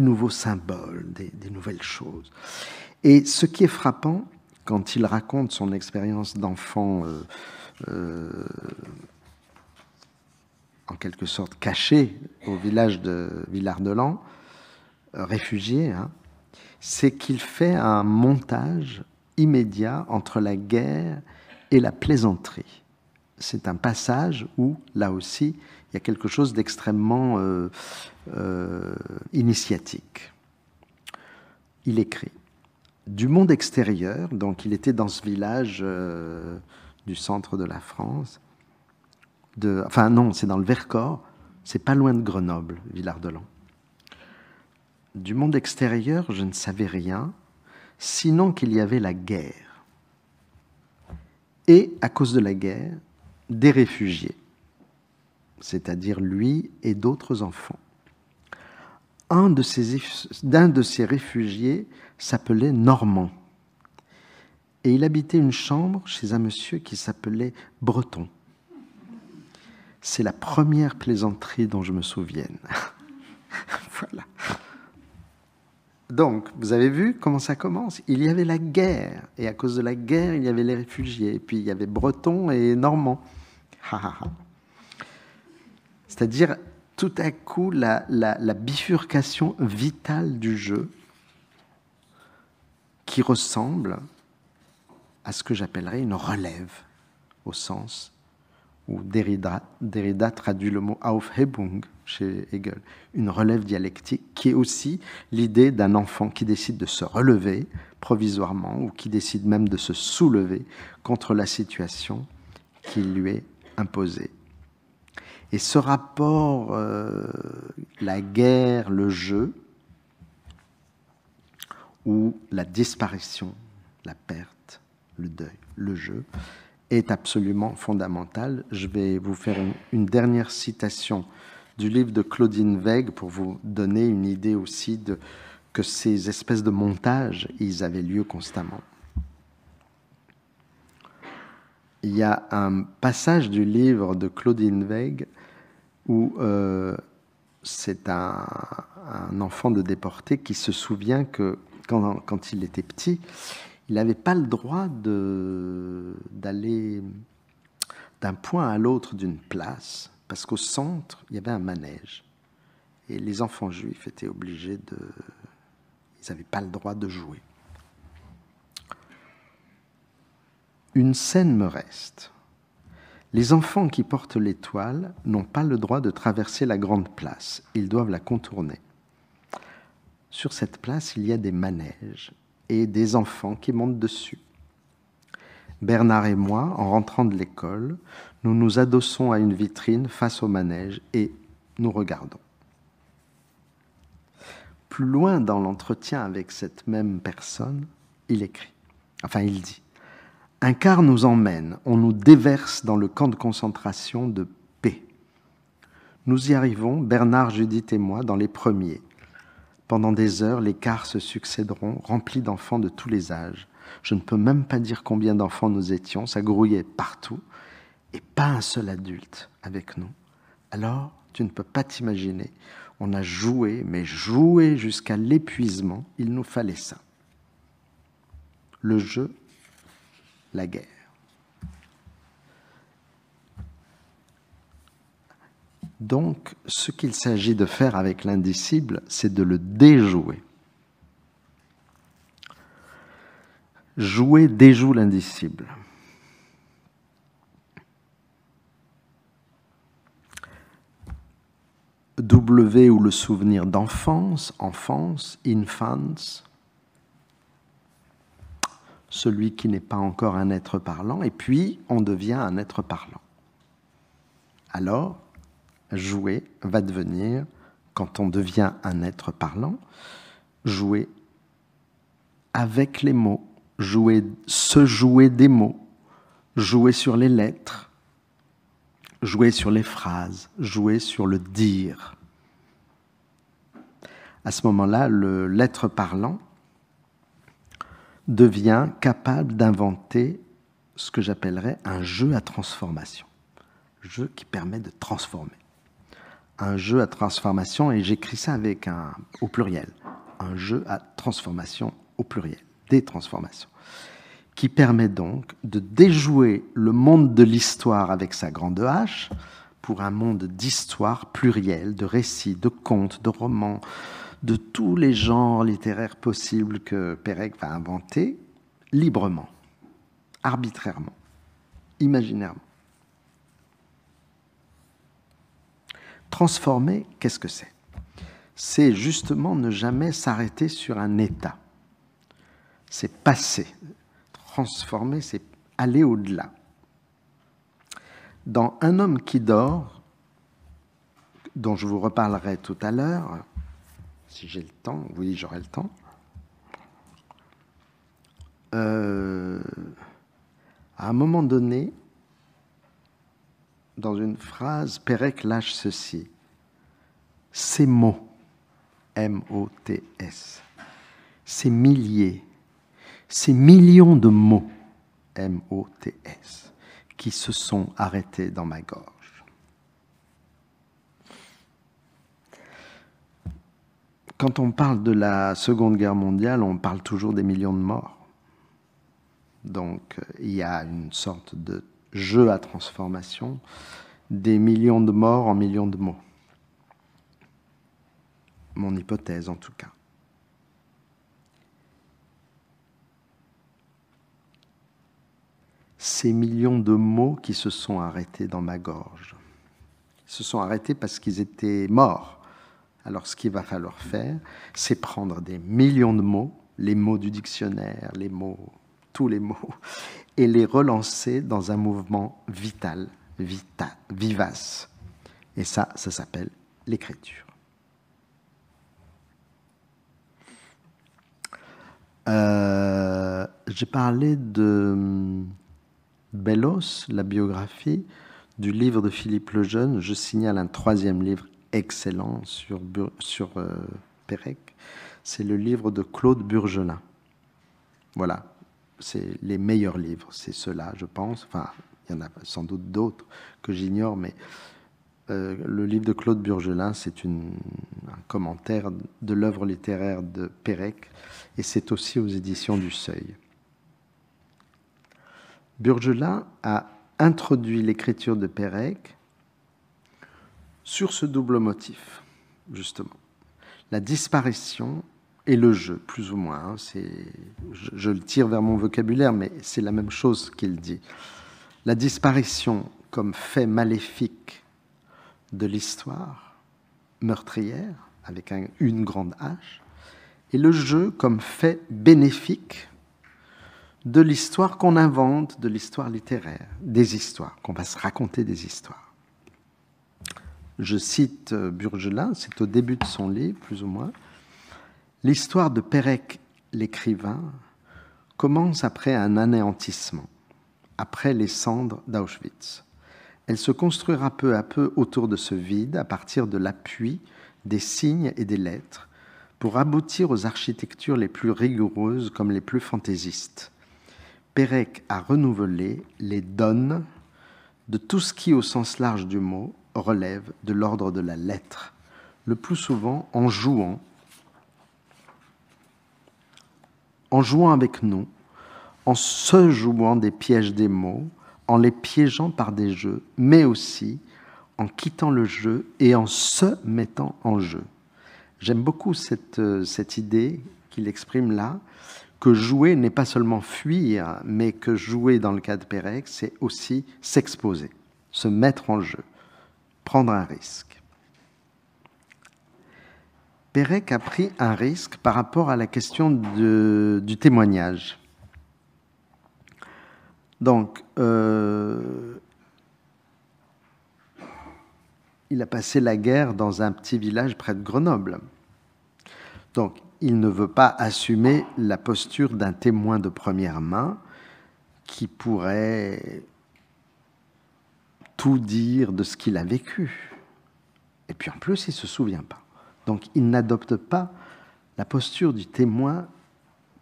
nouveaux symboles, des nouvelles choses. Et ce qui est frappant, quand il raconte son expérience d'enfant en quelque sorte caché au village de Villard-de-Lans, réfugié, c'est qu'il fait un montage immédiat entre la guerre et la plaisanterie. C'est un passage où, là aussi, il y a quelque chose d'extrêmement initiatique. Il écrit « Du monde extérieur », donc il était dans ce village du centre de la France, enfin non, c'est dans le Vercors, C'est pas loin de Grenoble, Villard-de-Lans. Du monde extérieur, je ne savais rien, sinon qu'il y avait la guerre. Et, à cause de la guerre, des réfugiés, c'est-à-dire lui et d'autres enfants. D'un de ces réfugiés s'appelait Normand. Et il habitait une chambre chez un monsieur qui s'appelait Breton. C'est la première plaisanterie dont je me souvienne. Voilà. Donc, vous avez vu comment ça commence? Il y avait la guerre, et à cause de la guerre, il y avait les réfugiés, et puis il y avait Breton et Normand. C'est-à-dire, tout à coup, la bifurcation vitale du jeu qui ressemble à ce que j'appellerais une relève, au sens où Derrida traduit le mot Aufhebung chez Hegel, une relève dialectique qui est aussi l'idée d'un enfant qui décide de se relever provisoirement ou qui décide même de se soulever contre la situation qui lui est imposée. Et ce rapport, la guerre, le jeu, ou la disparition, la perte, le deuil, le jeu, est absolument fondamental. Je vais vous faire une dernière citation du livre de Claudine Weig pour vous donner une idée aussi de que ces espèces de montages, ils avaient lieu constamment. Il y a un passage du livre de Claudine Weig où c'est un enfant de déporté qui se souvient que quand il était petit, il n'avait pas le droit d'aller d'un point à l'autre d'une place, parce qu'au centre, il y avait un manège. Et les enfants juifs étaient obligés de... Ils n'avaient pas le droit de jouer. Une scène me reste. Les enfants qui portent l'étoile n'ont pas le droit de traverser la grande place. Ils doivent la contourner. Sur cette place, il y a des manèges et des enfants qui montent dessus. Bernard et moi, en rentrant de l'école, nous nous adossons à une vitrine face au manège et nous regardons. Plus loin dans l'entretien avec cette même personne, il écrit, il dit « Un car nous emmène, on nous déverse dans le camp de concentration de P. Nous y arrivons, Bernard, Judith et moi, dans les premiers. Pendant des heures, les cars se succéderont, remplis d'enfants de tous les âges. Je ne peux même pas dire combien d'enfants nous étions, ça grouillait partout, et pas un seul adulte avec nous. Alors, tu ne peux pas t'imaginer, on a joué, mais joué jusqu'à l'épuisement, il nous fallait ça. Le jeu, la guerre. Donc, ce qu'il s'agit de faire avec l'indicible, c'est de le déjouer. Jouer déjoue l'indicible. W ou le souvenir d'enfance, enfance, infance, celui qui n'est pas encore un être parlant, et puis on devient un être parlant. Alors, jouer va devenir, quand on devient un être parlant, jouer avec les mots, se jouer des mots, jouer sur les lettres, jouer sur les phrases, jouer sur le dire. À ce moment-là, l'être parlant devient capable d'inventer ce que j'appellerais un jeu à transformation. Jeu qui permet de transformer. Un jeu à transformation, et j'écris ça avec au pluriel. Un jeu à transformation au pluriel. Des transformations. Qui permet donc de déjouer le monde de l'histoire avec sa grande H pour un monde d'histoire plurielle, de récits, de contes, de romans, de tous les genres littéraires possibles que Pérec va inventer, librement, arbitrairement, imaginairement. Transformer, qu'est-ce que c'est? C'est justement ne jamais s'arrêter sur un état. C'est passer. Transformer, c'est aller au-delà. Dans Un homme qui dort, dont je vous reparlerai tout à l'heure, si j'ai le temps. Oui, j'aurai le temps. À un moment donné, dans une phrase, Pérec lâche ceci. Ces mots, M-O-T-S, ces milliers, ces millions de mots, M-O-T-S, qui se sont arrêtés dans ma gorge. Quand on parle de la Seconde Guerre mondiale, on parle toujours des millions de morts. Donc, il y a une sorte de jeu à transformation des millions de morts en millions de mots. Mon hypothèse, en tout cas. Ces millions de mots qui se sont arrêtés dans ma gorge. Ils se sont arrêtés parce qu'ils étaient morts. Alors, ce qu'il va falloir faire, c'est prendre des millions de mots, les mots du dictionnaire, les mots, tous les mots, et les relancer dans un mouvement vital, vivace. Et ça s'appelle l'écriture. J'ai parlé de Bellos, la biographie, du livre de Philippe Lejeune. Je signale un troisième livre excellent sur Pérec. C'est le livre de Claude Burgelin. Voilà, c'est les meilleurs livres, c'est ceux-là, je pense. Enfin, il y en a sans doute d'autres que j'ignore, mais le livre de Claude Burgelin, c'est un commentaire de l'œuvre littéraire de Pérec, et c'est aussi aux éditions du Seuil. Burgelin a introduit l'écriture de Pérec sur ce double motif, justement. La disparition et le jeu, plus ou moins. Je le tire vers mon vocabulaire, mais c'est la même chose qu'il dit. La disparition comme fait maléfique de l'histoire meurtrière, avec une grande H, et le jeu comme fait bénéfique de l'histoire qu'on invente, de l'histoire littéraire, des histoires, qu'on va se raconter des histoires. Je cite Burgelin, c'est au début de son livre, plus ou moins. L'histoire de Pérec, l'écrivain, commence après un anéantissement, après les cendres d'Auschwitz. Elle se construira peu à peu autour de ce vide, à partir de l'appui des signes et des lettres, pour aboutir aux architectures les plus rigoureuses comme les plus fantaisistes. Pérec a renouvelé les donnes de tout ce qui, au sens large du mot, relève de l'ordre de la lettre, le plus souvent en jouant avec nous, en se jouant des pièges des mots, en les piégeant par des jeux, mais aussi en quittant le jeu et en se mettant en jeu. J'aime beaucoup cette idée qu'il exprime là, que jouer n'est pas seulement fuir, mais que jouer dans le cas de Pérec, c'est aussi s'exposer, se mettre en jeu, prendre un risque. Pérec a pris un risque par rapport à la question du témoignage. Donc, il a passé la guerre dans un petit village près de Grenoble. Donc, il ne veut pas assumer la posture d'un témoin de première main qui pourrait tout dire de ce qu'il a vécu. Et puis en plus, il ne se souvient pas. Donc, il n'adopte pas la posture du témoin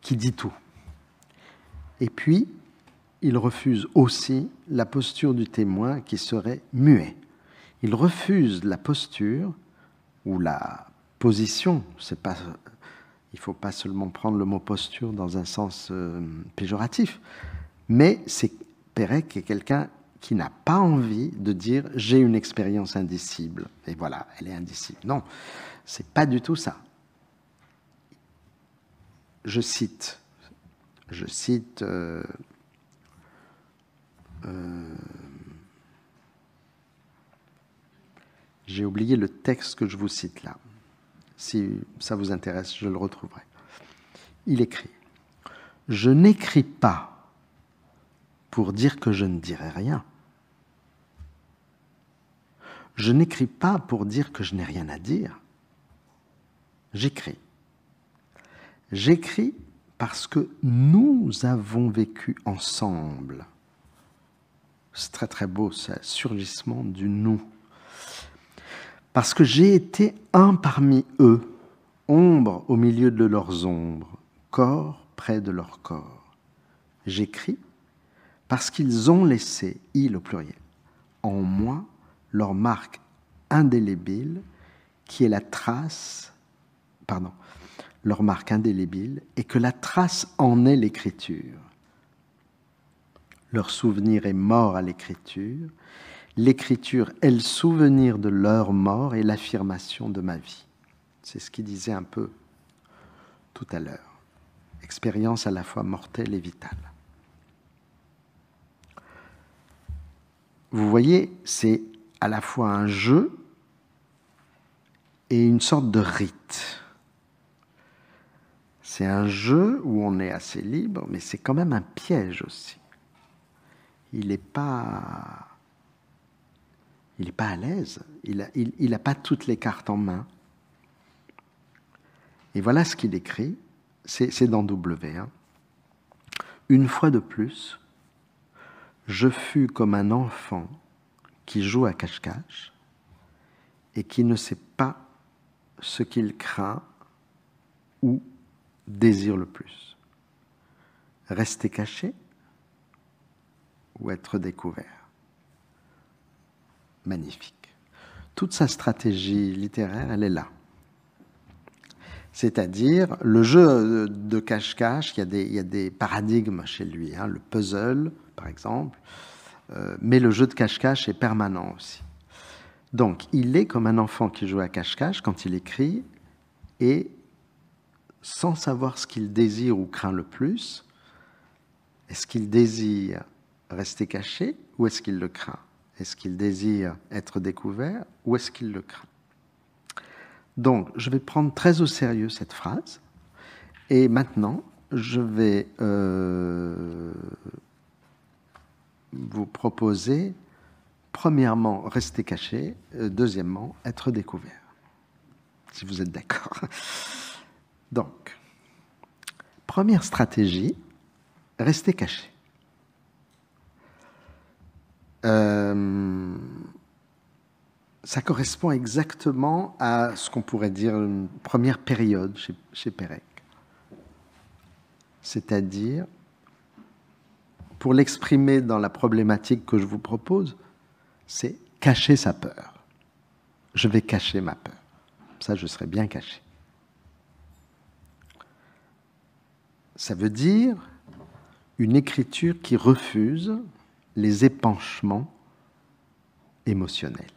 qui dit tout. Et puis, il refuse aussi la posture du témoin qui serait muet. Il refuse la posture ou la position. Il ne faut pas seulement prendre le mot posture dans un sens péjoratif, mais Pérec est quelqu'un qui n'a pas envie de dire « j'ai une expérience indicible ». Et voilà, elle est indicible. Non, ce n'est pas du tout ça. Je cite j'ai oublié le texte que je vous cite là. Si ça vous intéresse, je le retrouverai. Il écrit « Je n'écris pas pour dire que je ne dirai rien. Je n'écris pas pour dire que je n'ai rien à dire. J'écris. J'écris parce que nous avons vécu ensemble. C'est très très beau, ce surgissement du nous. Parce que j'ai été un parmi eux, ombre au milieu de leurs ombres, corps près de leur corps. J'écris parce qu'ils ont laissé, ils au pluriel, en moi leur marque indélébile qui est la trace, leur marque indélébile, et que la trace en est l'écriture. Leur souvenir est mort à l'écriture. L'écriture est le souvenir de leur mort et l'affirmation de ma vie. C'est ce qu'il disait un peu tout à l'heure. Expérience à la fois mortelle et vitale. Vous voyez, c'est à la fois un jeu et une sorte de rite. C'est un jeu où on est assez libre, mais c'est quand même un piège aussi. Il n'est pas à l'aise, il n'a pas toutes les cartes en main. Et voilà ce qu'il écrit, c'est dans W. Une fois de plus, je fus comme un enfant qui joue à cache-cache et qui ne sait pas ce qu'il craint ou désire le plus. Rester caché ou être découvert. Magnifique. Toute sa stratégie littéraire, elle est là. C'est-à-dire, le jeu de cache-cache, il y a des paradigmes chez lui, le puzzle, par exemple, mais le jeu de cache-cache est permanent aussi. Donc, il est comme un enfant qui joue à cache-cache quand il écrit, et sans savoir ce qu'il désire ou craint le plus, est-ce qu'il désire rester caché ou est-ce qu'il le craint? Est-ce qu'il désire être découvert ou est-ce qu'il le craint? Donc, je vais prendre très au sérieux cette phrase. Et maintenant, je vais vous proposer, premièrement, rester caché, deuxièmement, être découvert. Si vous êtes d'accord. Donc, première stratégie, rester caché. Ça correspond exactement à ce qu'on pourrait dire une première période chez Pérec. C'est-à-dire, pour l'exprimer dans la problématique que je vous propose, c'est cacher sa peur. Je vais cacher ma peur. Ça, je serai bien caché. Ça veut dire une écriture qui refuse les épanchements émotionnels.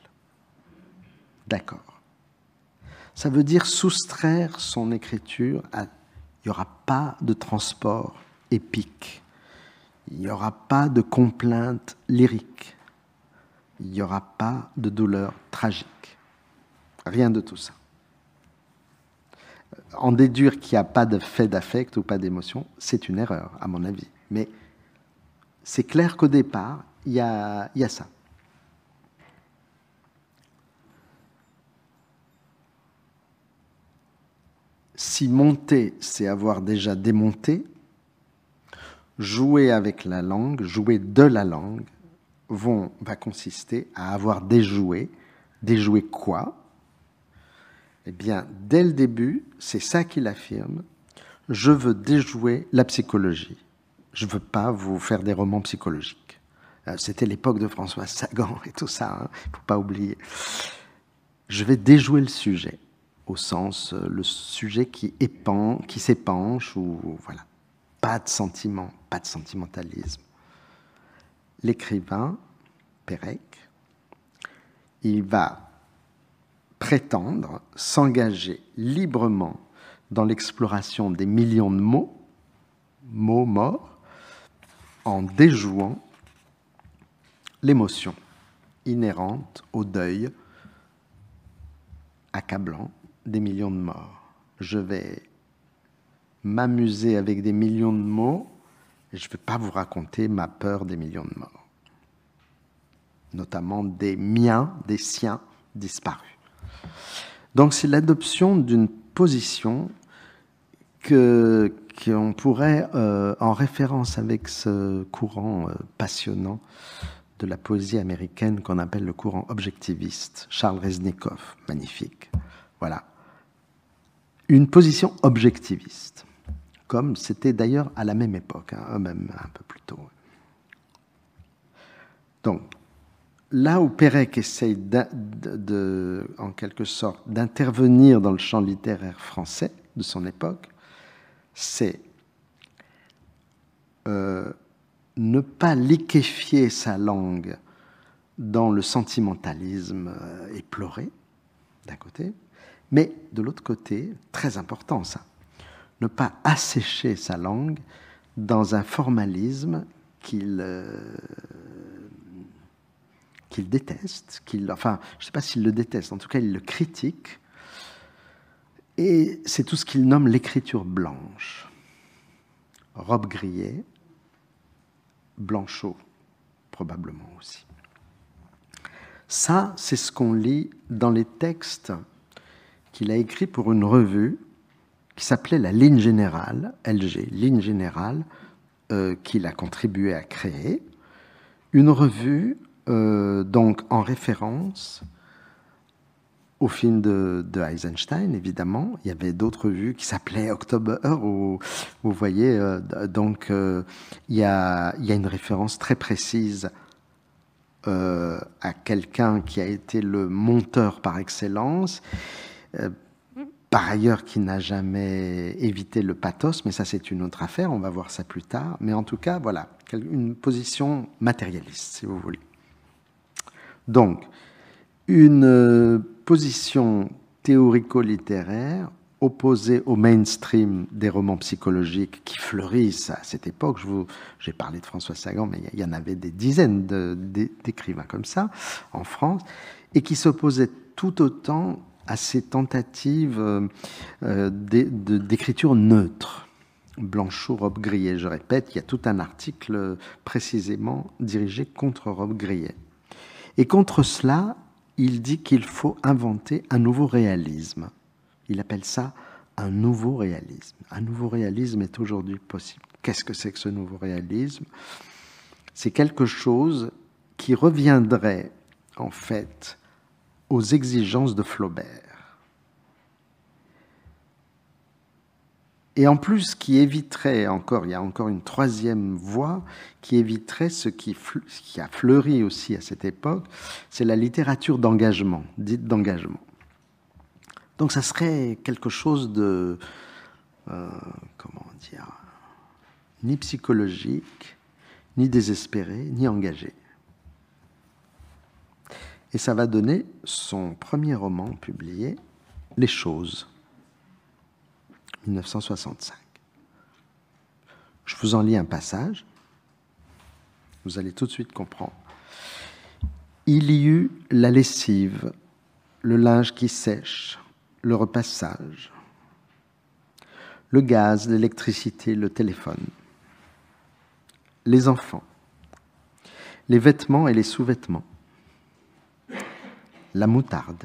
D'accord. Ça veut dire soustraire son écriture à... Il n'y aura pas de transport épique. Il n'y aura pas de complainte lyrique. Il n'y aura pas de douleur tragique. Rien de tout ça. En déduire qu'il n'y a pas de fait d'affect ou pas d'émotion, c'est une erreur, à mon avis. Mais c'est clair qu'au départ, il y a ça. Si monter, c'est avoir déjà démonté, jouer avec la langue, jouer de la langue, va consister à avoir déjoué. Déjouer quoi? Eh bien, dès le début, c'est ça qu'il affirme. Je veux déjouer la psychologie. Je ne veux pas vous faire des romans psychologiques. C'était l'époque de François Sagan et tout ça, il ne faut pas oublier. Je vais déjouer le sujet, au sens le sujet qui s'épanche, ou voilà. Pas de sentiment, pas de sentimentalisme. L'écrivain, Pérec, il va prétendre s'engager librement dans l'exploration des millions de mots morts, en déjouant l'émotion inhérente au deuil accablant des millions de morts. Je vais m'amuser avec des millions de mots et je ne vais pas vous raconter ma peur des millions de morts. Notamment des miens, des siens, disparu. Donc c'est l'adoption d'une position qu'on pourrait, en référence avec ce courant passionnant de la poésie américaine qu'on appelle le courant objectiviste, Charles Reznikoff, magnifique. Voilà. Une position objectiviste, comme c'était d'ailleurs à la même époque, même un peu plus tôt. Donc, là où Pérec essaye en quelque sorte d'intervenir dans le champ littéraire français de son époque, c'est ne pas liquéfier sa langue dans le sentimentalisme éploré, d'un côté, mais de l'autre côté, très important ça, ne pas assécher sa langue dans un formalisme qu'il déteste, enfin, je ne sais pas s'il le déteste, en tout cas, il le critique, et c'est tout ce qu'il nomme l'écriture blanche. Robbe-Grillet, Blanchot, probablement aussi. Ça, c'est ce qu'on lit dans les textes qu'il a écrits pour une revue qui s'appelait la Ligne Générale, LG, Ligne Générale, qu'il a contribué à créer. Une revue, donc en référence au film de Eisenstein, évidemment. Il y avait d'autres revues qui s'appelaient October, où vous voyez, il y a une référence très précise à quelqu'un qui a été le monteur par excellence, par ailleurs qui n'a jamais évité le pathos, mais ça c'est une autre affaire, on va voir ça plus tard. Mais en tout cas, voilà, une position matérialiste, si vous voulez. Donc, une position théorico-littéraire opposée au mainstream des romans psychologiques qui fleurissent à cette époque. J'ai parlé de François Sagan, mais il y en avait des dizaines d'écrivains comme ça en France, et qui s'opposaient tout autant à ces tentatives d'écriture neutre. Blanchot, Robbe-Grillet, je répète, il y a tout un article précisément dirigé contre Robbe-Grillet. Et contre cela, il dit qu'il faut inventer un nouveau réalisme. Il appelle ça un nouveau réalisme. Un nouveau réalisme est aujourd'hui possible. Qu'est-ce que c'est que ce nouveau réalisme? C'est quelque chose qui reviendrait, en fait, aux exigences de Flaubert. Et en plus, qui éviterait encore, il y a encore une troisième voie, qui éviterait ce qui a fleuri aussi à cette époque, c'est la littérature d'engagement, dite d'engagement. Donc ça serait quelque chose de, comment dire, ni psychologique, ni désespéré, ni engagé. Et ça va donner son premier roman publié, Les Choses, 1965. Je vous en lis un passage. Vous allez tout de suite comprendre. Il y eut la lessive, le linge qui sèche, le repassage, le gaz, l'électricité, le téléphone, les enfants, les vêtements et les sous-vêtements, la moutarde,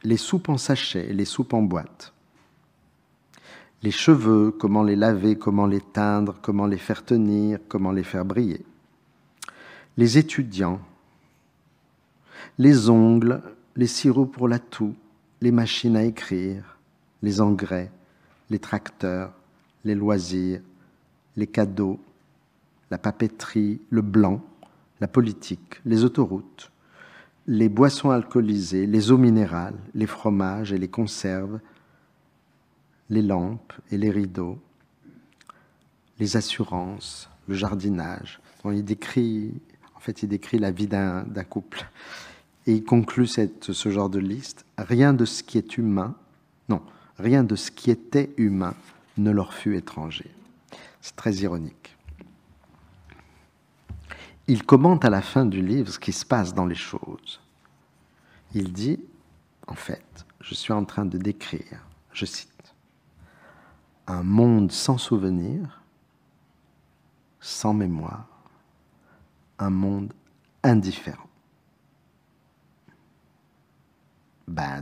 les soupes en sachet et les soupes en boîte, les cheveux, comment les laver, comment les teindre, comment les faire tenir, comment les faire briller, les étudiants, les ongles, les sirops pour la toux, les machines à écrire, les engrais, les tracteurs, les loisirs, les cadeaux, la papeterie, le blanc, la politique, les autoroutes, les boissons alcoolisées, les eaux minérales, les fromages et les conserves, les lampes et les rideaux, les assurances, le jardinage. Bon, il décrit la vie d'un couple. Et il conclut ce genre de liste. Rien de ce qui est humain, non, rien de ce qui était humain ne leur fut étranger. C'est très ironique. Il commente à la fin du livre ce qui se passe dans les choses. Il dit, en fait, je suis en train de décrire, je cite, un monde sans souvenir, sans mémoire, un monde indifférent.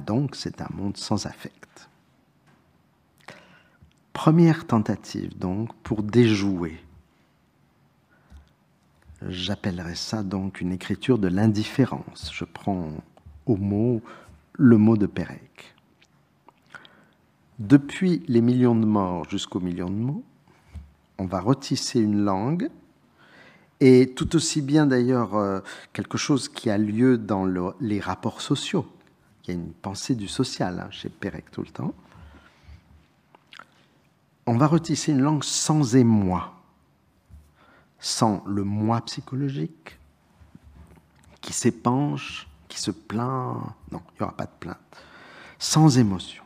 donc c'est un monde sans affect. Première tentative donc pour déjouer. J'appellerais ça donc une écriture de l'indifférence. Je prends au mot le mot de Pérec. Depuis les millions de morts jusqu'aux millions de mots, on va retisser une langue, et tout aussi bien d'ailleurs quelque chose qui a lieu dans les rapports sociaux. Il y a une pensée du social chez Pérec tout le temps. On va retisser une langue sans émoi, sans le moi psychologique, qui s'épanche, qui se plaint. Non, il n'y aura pas de plainte. Sans émotion.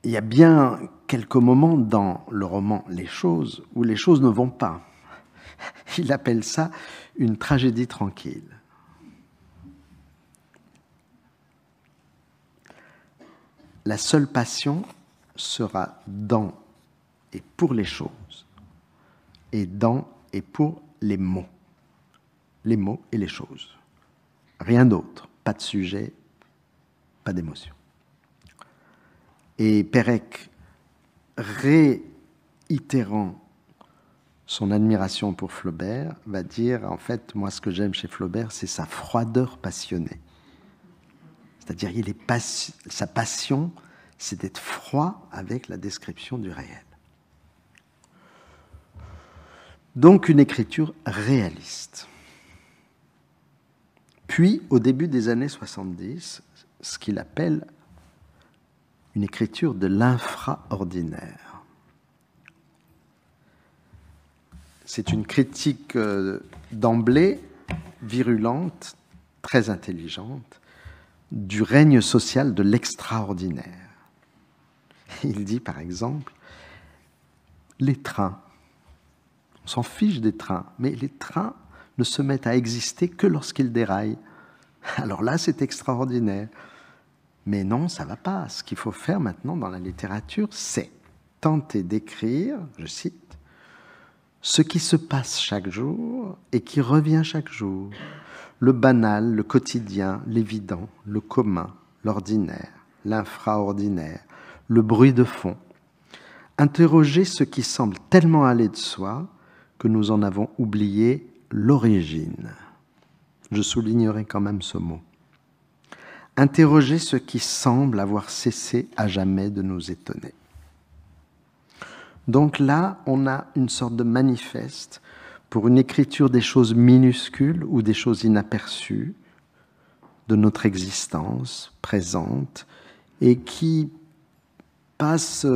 Il y a bien quelques moments dans le roman Les choses où les choses ne vont pas. Il appelle ça une tragédie tranquille. La seule passion sera dans et pour les choses, et dans et pour les mots et les choses. Rien d'autre, pas de sujet, pas d'émotion. Et Pérec, réitérant son admiration pour Flaubert, va dire, en fait, moi ce que j'aime chez Flaubert, c'est sa froideur passionnée. C'est-à-dire, sa passion, c'est d'être froid avec la description du réel. Donc une écriture réaliste. Puis, au début des années 70, ce qu'il appelle une écriture de l'infraordinaire. C'est une critique d'emblée virulente, très intelligente, du règne social de l'extraordinaire. Il dit par exemple, les trains, on s'en fiche des trains, mais les trains ne se mettent à exister que lorsqu'ils déraillent. Alors là, c'est extraordinaire. Mais non, ça ne va pas. Ce qu'il faut faire maintenant dans la littérature, c'est tenter d'écrire, je cite, ce qui se passe chaque jour et qui revient chaque jour. Le banal, le quotidien, l'évident, le commun, l'ordinaire, l'infraordinaire, le bruit de fond. Interroger ce qui semble tellement aller de soi que nous en avons oublié l'origine. Je soulignerai quand même ce mot. Interroger ce qui semble avoir cessé à jamais de nous étonner. Donc là, on a une sorte de manifeste pour une écriture des choses minuscules ou des choses inaperçues de notre existence présente et qui passe,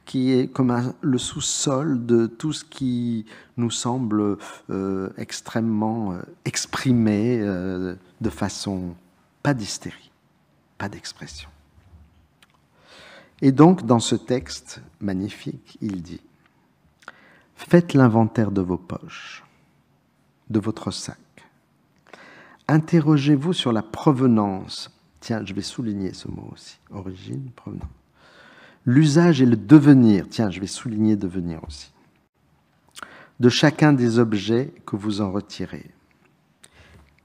qui est comme le sous-sol de tout ce qui nous semble extrêmement exprimé de façon pas d'hystérie, pas d'expression. Et donc, dans ce texte magnifique, il dit « Faites l'inventaire de vos poches, de votre sac. Interrogez-vous sur la provenance. » Tiens, je vais souligner ce mot aussi. Origine, provenance. L'usage et le devenir. Tiens, je vais souligner devenir aussi. De chacun des objets que vous en retirez.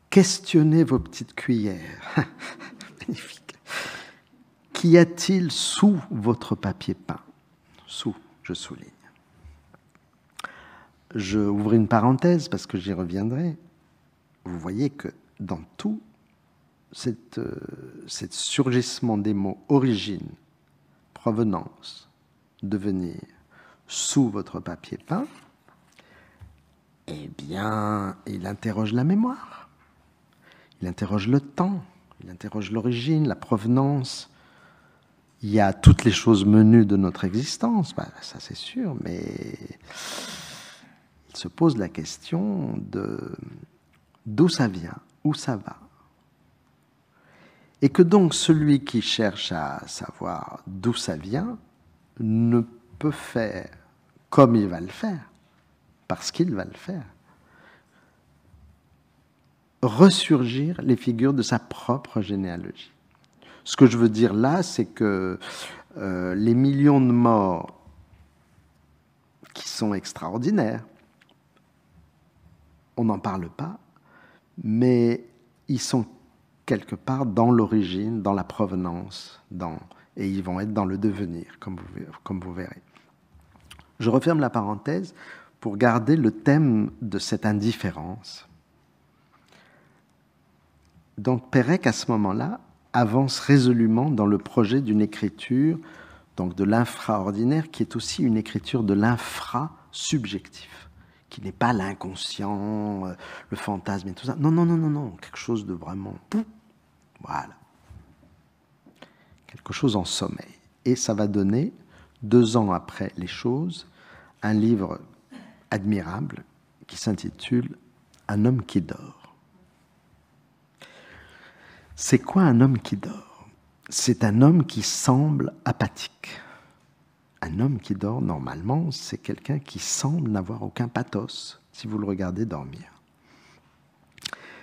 Questionnez vos petites cuillères. Magnifique. Qu'y a-t-il sous votre papier peint? Sous, je souligne. Je ouvre une parenthèse parce que j'y reviendrai. Vous voyez que dans tout cet surgissement des mots origine, provenance, devenir, sous votre papier peint, eh bien, il interroge la mémoire, il interroge le temps, il interroge l'origine, la provenance. Il y a toutes les choses menues de notre existence, ça c'est sûr, mais il se pose la question de d'où ça vient, où ça va. Et que donc celui qui cherche à savoir d'où ça vient ne peut faire comme il va le faire, parce qu'il va le faire, ressurgir les figures de sa propre généalogie. Ce que je veux dire là, c'est que les millions de morts qui sont extraordinaires, on n'en parle pas, mais ils sont quelque part dans l'origine, dans la provenance, et ils vont être dans le devenir, comme vous verrez. Je referme la parenthèse pour garder le thème de cette indifférence. Donc Pérec, à ce moment-là, avance résolument dans le projet d'une écriture, donc de l'infraordinaire, qui est aussi une écriture de l'infra-subjectif, qui n'est pas l'inconscient, le fantasme et tout ça. Non, non, non, non, non, quelque chose de vraiment... Voilà. Quelque chose en sommeil. Et ça va donner, 2 ans après les choses, un livre admirable qui s'intitule « Un homme qui dort ». C'est quoi un homme qui dort? C'est un homme qui semble apathique. Un homme qui dort, normalement, c'est quelqu'un qui semble n'avoir aucun pathos, si vous le regardez dormir.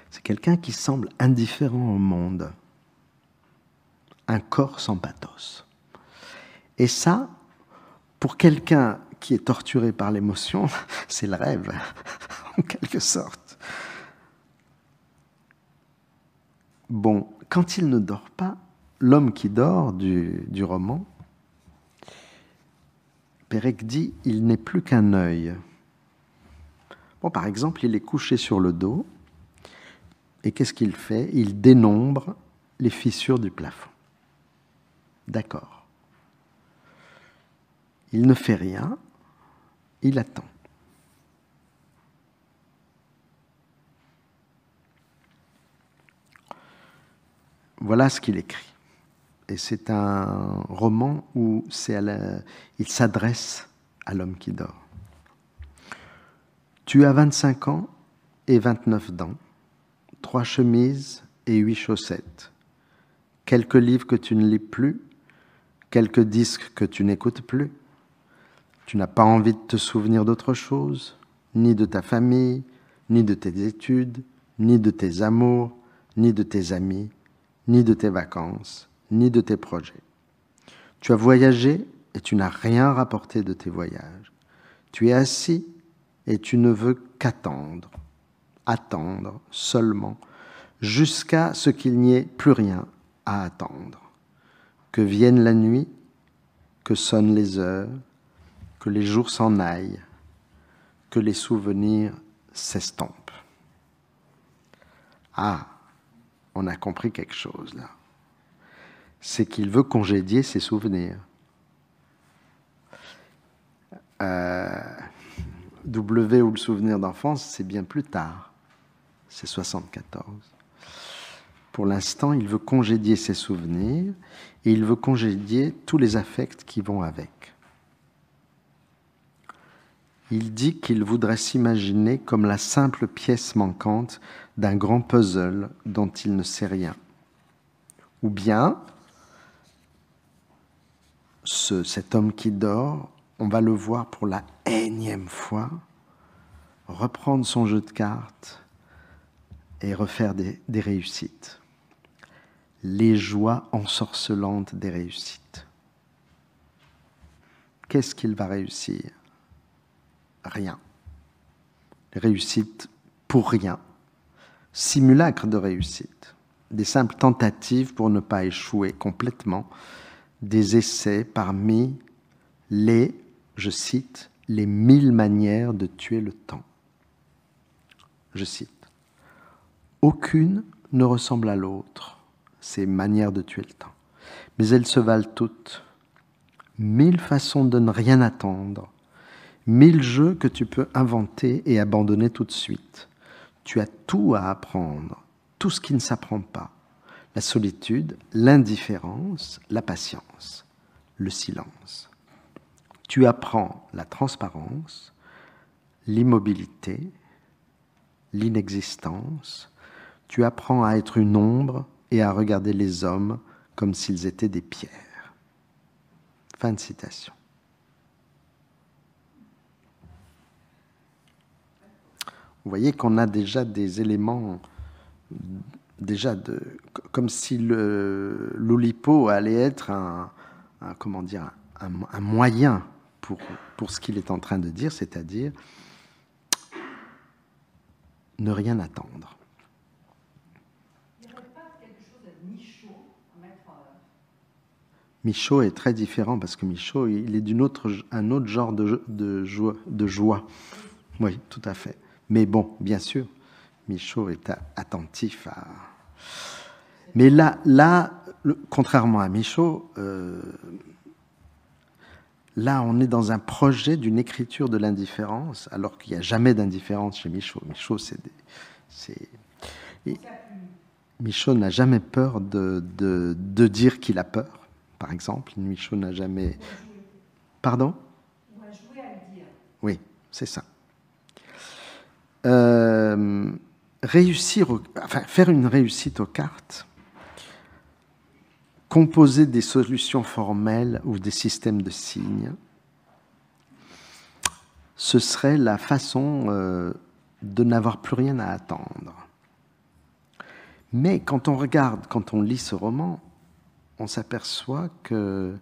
C'est quelqu'un qui semble indifférent au monde. Un corps sans pathos. Et ça, pour quelqu'un qui est torturé par l'émotion, c'est le rêve, en quelque sorte. Bon, quand il ne dort pas, l'homme qui dort du roman, Pérec dit, il n'est plus qu'un œil. Bon, par exemple, il est couché sur le dos, et qu'est-ce qu'il fait? Il dénombre les fissures du plafond. D'accord. Il ne fait rien, il attend. Voilà ce qu'il écrit. Et c'est un roman où il s'adresse à l'homme qui dort. Tu as 25 ans et 29 dents, 3 chemises et 8 chaussettes, quelques livres que tu ne lis plus, quelques disques que tu n'écoutes plus. Tu n'as pas envie de te souvenir d'autre chose, ni de ta famille, ni de tes études, ni de tes amours, ni de tes amis, ni de tes vacances, ni de tes projets. Tu as voyagé et tu n'as rien rapporté de tes voyages. Tu es assis et tu ne veux qu'attendre, attendre seulement, jusqu'à ce qu'il n'y ait plus rien à attendre. Que vienne la nuit, que sonnent les heures, que les jours s'en aillent, que les souvenirs s'estompent. Ah, on a compris quelque chose là. C'est qu'il veut congédier ses souvenirs. W ou le souvenir d'enfance, c'est bien plus tard. C'est 74. Pour l'instant, il veut congédier ses souvenirs et il veut congédier tous les affects qui vont avec. Il dit qu'il voudrait s'imaginer comme la simple pièce manquante d'un grand puzzle dont il ne sait rien. Ou bien, cet homme qui dort, on va le voir pour la énième fois reprendre son jeu de cartes et refaire des réussites. Les joies ensorcelantes des réussites. Qu'est-ce qu'il va réussir? Rien. Réussite pour rien. Simulacre de réussite. Des simples tentatives pour ne pas échouer complètement. Des essais parmi les, je cite, les 1000 manières de tuer le temps. Je cite. Aucune ne ressemble à l'autre, ces manières de tuer le temps. Mais elles se valent toutes. 1000 façons de ne rien attendre. 1000 jeux que tu peux inventer et abandonner tout de suite. Tu as tout à apprendre, tout ce qui ne s'apprend pas. La solitude, l'indifférence, la patience, le silence. Tu apprends la transparence, l'immobilité, l'inexistence. Tu apprends à être une ombre et à regarder les hommes comme s'ils étaient des pierres. Fin de citation. Vous voyez qu'on a déjà des éléments, comme si l'Oulipo allait être un moyen pour ce qu'il est en train de dire, c'est-à-dire ne rien attendre. Michaud est très différent parce que Michaud, il est un autre genre de joie. Oui, tout à fait. Mais bon, bien sûr, Michaud est attentif à... Mais là, contrairement à Michaud, là, on est dans un projet d'une écriture de l'indifférence, alors qu'il n'y a jamais d'indifférence chez Michaud. Michaud, Michaud n'a jamais peur de dire qu'il a peur, par exemple. Michaud n'a jamais... Pardon? On va jouer à le dire. Oui, c'est ça. Faire une réussite aux cartes, composer des solutions formelles ou des systèmes de signes, ce serait la façon de n'avoir plus rien à attendre. Mais quand on regarde, quand on lit ce roman, on s'aperçoit qu'il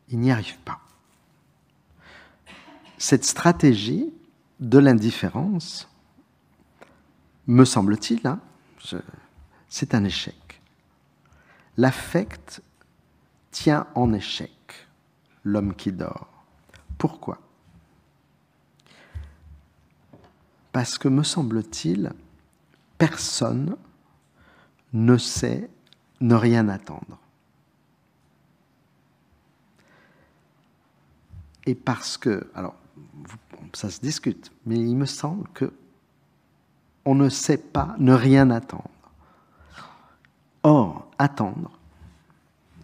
n'y arrive pas. Cette stratégie de l'indifférence, me semble-t-il, hein, c'est un échec. L'affect tient en échec l'homme qui dort. Pourquoi? Parce que, me semble-t-il, personne ne sait ne rien attendre. Et parce que, alors, ça se discute, mais il me semble qu'on ne sait pas ne rien attendre. Or, attendre,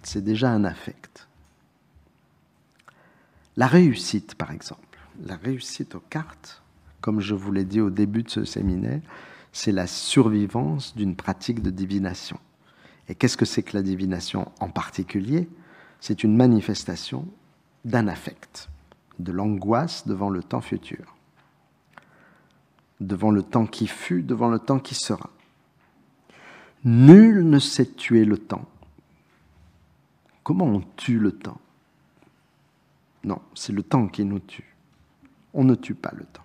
c'est déjà un affect. La réussite, par exemple, la réussite aux cartes, comme je vous l'ai dit au début de ce séminaire, c'est la survivance d'une pratique de divination. Et qu'est-ce que c'est que la divination en particulier? C'est une manifestation d'un affect, de l'angoisse devant le temps futur, devant le temps qui fut, devant le temps qui sera. Nul ne sait tuer le temps. Comment on tue le temps? Non, c'est le temps qui nous tue. On ne tue pas le temps.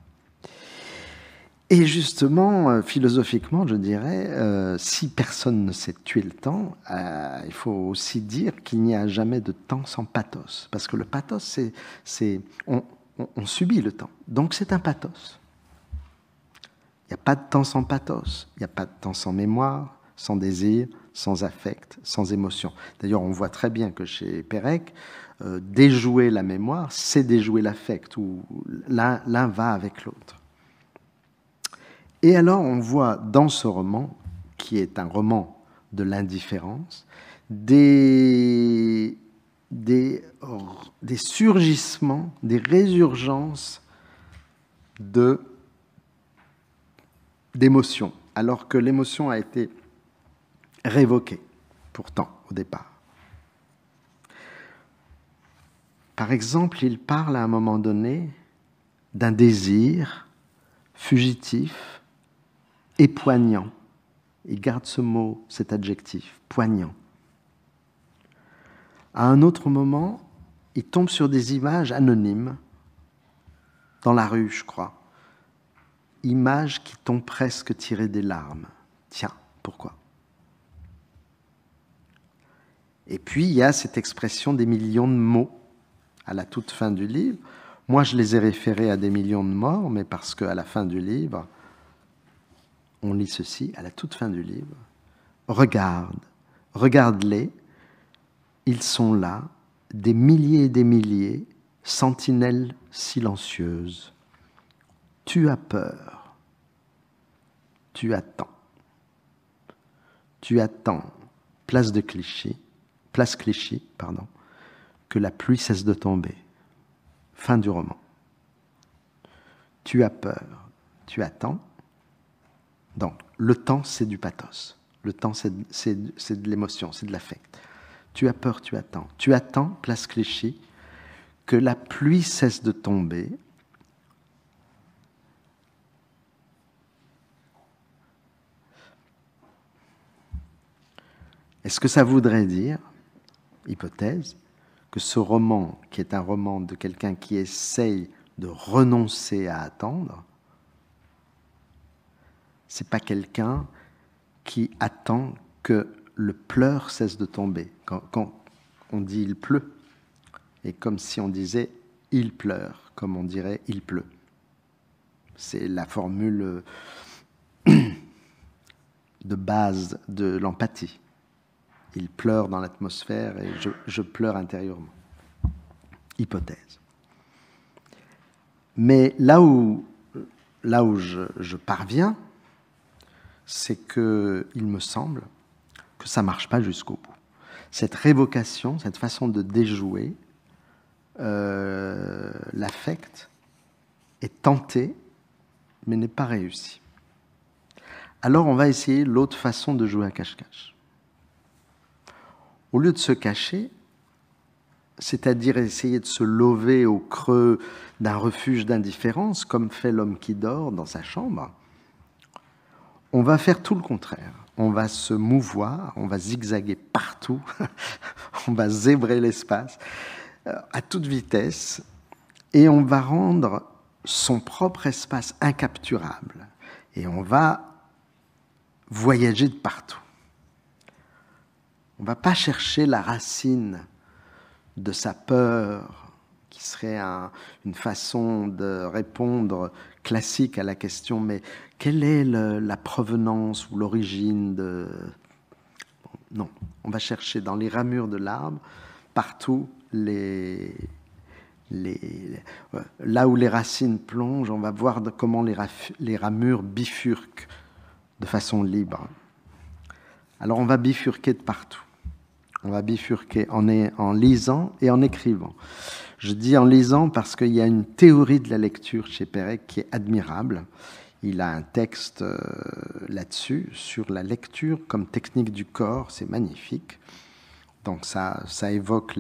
Et justement, philosophiquement, je dirais, si personne ne sait tuer le temps, il faut aussi dire qu'il n'y a jamais de temps sans pathos. Parce que le pathos, on subit le temps. Donc c'est un pathos. Il n'y a pas de temps sans pathos. Il n'y a pas de temps sans mémoire, sans désir, sans affect, sans émotion. D'ailleurs, on voit très bien que chez Pérec, déjouer la mémoire, c'est déjouer l'affect, où l'un va avec l'autre. Et alors, on voit dans ce roman, qui est un roman de l'indifférence, des surgissements, des résurgences d'émotions, alors que l'émotion a été révoquée, pourtant, au départ. Par exemple, il parle à un moment donné d'un désir fugitif et poignant. Il garde ce mot, cet adjectif, poignant. À un autre moment, il tombe sur des images anonymes, dans la rue, je crois. Images qui t'ont presque tiré des larmes. Tiens, pourquoi? Et puis, il y a cette expression des millions de mots à la toute fin du livre. Moi, je les ai référés à des millions de morts, mais parce qu'à la fin du livre, on lit ceci, à la toute fin du livre. Regarde-les, ils sont là, des milliers et des milliers, sentinelles silencieuses. Tu as peur, tu attends. Tu attends, place Clichy, que la pluie cesse de tomber. Fin du roman. Tu as peur, tu attends. Donc, le temps, c'est du pathos. Le temps, c'est de l'émotion, c'est de l'affect. Tu as peur, tu attends. Tu attends, place Clichy, que la pluie cesse de tomber. Est-ce que ça voudrait dire, hypothèse, que ce roman, qui est un roman de quelqu'un qui essaye de renoncer à attendre, c'est pas quelqu'un qui attend que le pleur cesse de tomber. Quand on dit il pleut, et comme si on disait il pleure, comme on dirait il pleut. C'est la formule de base de l'empathie. Il pleure dans l'atmosphère et je pleure intérieurement. Hypothèse. Mais là où je parviens, c'est qu'il me semble que ça ne marche pas jusqu'au bout. Cette révocation, cette façon de déjouer l'affect est tentée, mais n'est pas réussie. Alors on va essayer l'autre façon de jouer à cache-cache. Au lieu de se cacher, c'est-à-dire essayer de se lever au creux d'un refuge d'indifférence, comme fait l'homme qui dort dans sa chambre, on va faire tout le contraire. On va se mouvoir, on va zigzaguer partout, on va zébrer l'espace à toute vitesse, et on va rendre son propre espace incapturable. Et on va voyager de partout. On ne va pas chercher la racine de sa peur, qui serait une façon de répondre classique à la question, mais quelle est la provenance ou l'origine de... Non, on va chercher dans les ramures de l'arbre, partout, là où les racines plongent, on va voir comment les ramures bifurquent de façon libre. Alors on va bifurquer de partout. On va bifurquer en lisant et en écrivant. Je dis en lisant parce qu'il y a une théorie de la lecture chez Pérec qui est admirable. Il a un texte là-dessus, sur la lecture comme technique du corps, c'est magnifique. Donc ça évoque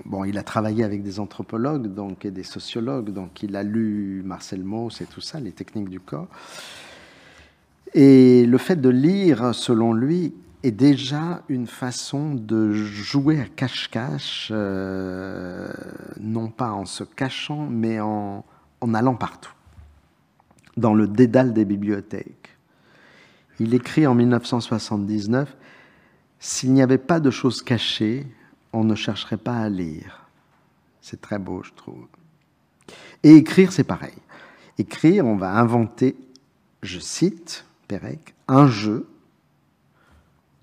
Bon, il a travaillé avec des anthropologues et des sociologues, donc il a lu Marcel Mauss et tout ça, les techniques du corps. Et le fait de lire, selon lui, est déjà une façon de jouer à cache-cache, non pas en se cachant, mais en allant partout, dans le dédale des bibliothèques. Il écrit en 1979 « S'il n'y avait pas de choses cachées, on ne chercherait pas à lire. » C'est très beau, je trouve. Et écrire, c'est pareil. Écrire, on va inventer, je cite Pérec, un jeu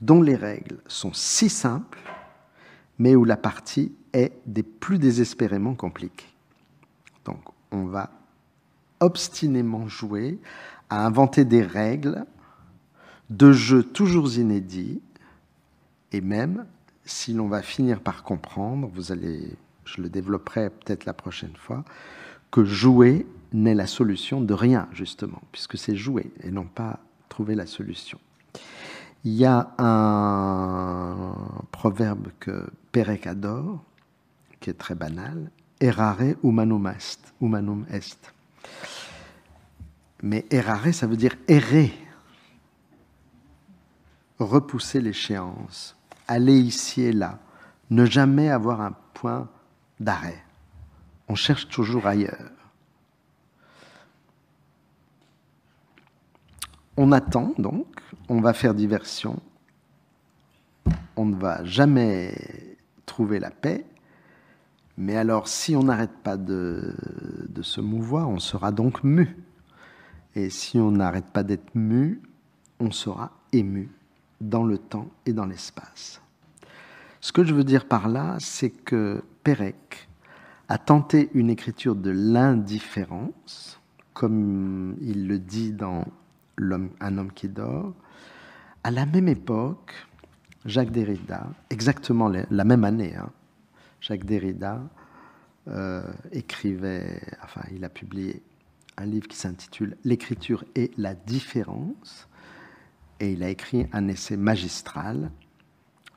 dont les règles sont si simples, mais où la partie est des plus désespérément compliquée. Donc, on va obstinément jouer à inventer des règles de jeux toujours inédits, et même, si l'on va finir par comprendre, je le développerai peut-être la prochaine fois, que jouer n'est la solution de rien, justement, puisque c'est jouer et non pas trouver la solution. Il y a un proverbe que Pérec adore, qui est très banal, « Errare humanum est ». Mais errare, ça veut dire errer, repousser l'échéance, aller ici et là, ne jamais avoir un point d'arrêt. On cherche toujours ailleurs. On attend donc, on va faire diversion, on ne va jamais trouver la paix, mais alors si on n'arrête pas de se mouvoir, on sera donc mu. Et si on n'arrête pas d'être mu, on sera ému dans le temps et dans l'espace. Ce que je veux dire par là, c'est que Pérec a tenté une écriture de l'indifférence, comme il le dit dans Un homme qui dort. À la même époque, Jacques Derrida, exactement la même année, Jacques Derrida il a publié un livre qui s'intitule « L'écriture et la différence », et il a écrit un essai magistral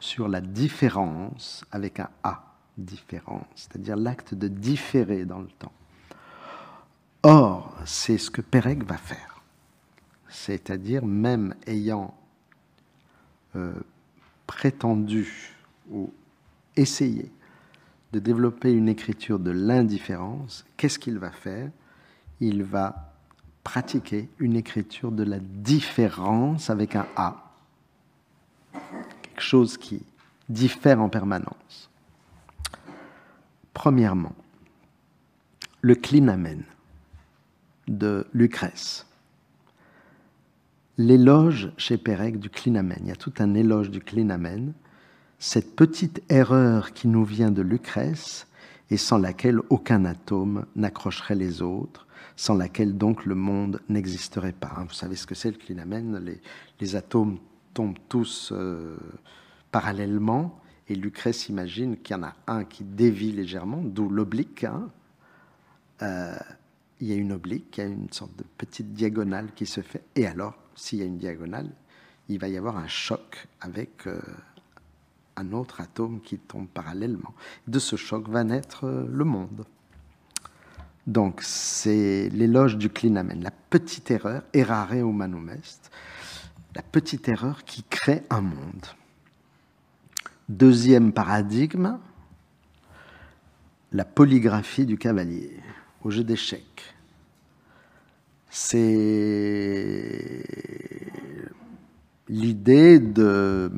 sur la différence avec un A, différence, c'est-à-dire l'acte de différer dans le temps. Or, c'est ce que Pérec va faire. C'est-à-dire, même ayant prétendu ou essayé de développer une écriture de l'indifférence, qu'est-ce qu'il va faire? Il va pratiquer une écriture de la différence avec un A. quelque chose qui diffère en permanence. Premièrement, le clinamen de Lucrèce. L'éloge chez Pérec du clinamen. Il y a tout un éloge du clinamen. Cette petite erreur qui nous vient de Lucrèce et sans laquelle aucun atome n'accrocherait les autres, sans laquelle donc le monde n'existerait pas. Vous savez ce que c'est le clinamen, les atomes tombent tous parallèlement et Lucrèce imagine qu'il y en a un qui dévie légèrement, d'où l'oblique. Il y a une oblique, il y a une sorte de petite diagonale qui se fait, et alors, s'il y a une diagonale, il va y avoir un choc avec un autre atome qui tombe parallèlement. De ce choc va naître le monde. Donc, c'est l'éloge du clinamen, la petite erreur, errare humanum est, la petite erreur qui crée un monde. Deuxième paradigme, la polygraphie du cavalier au jeu d'échecs. C'est l'idée de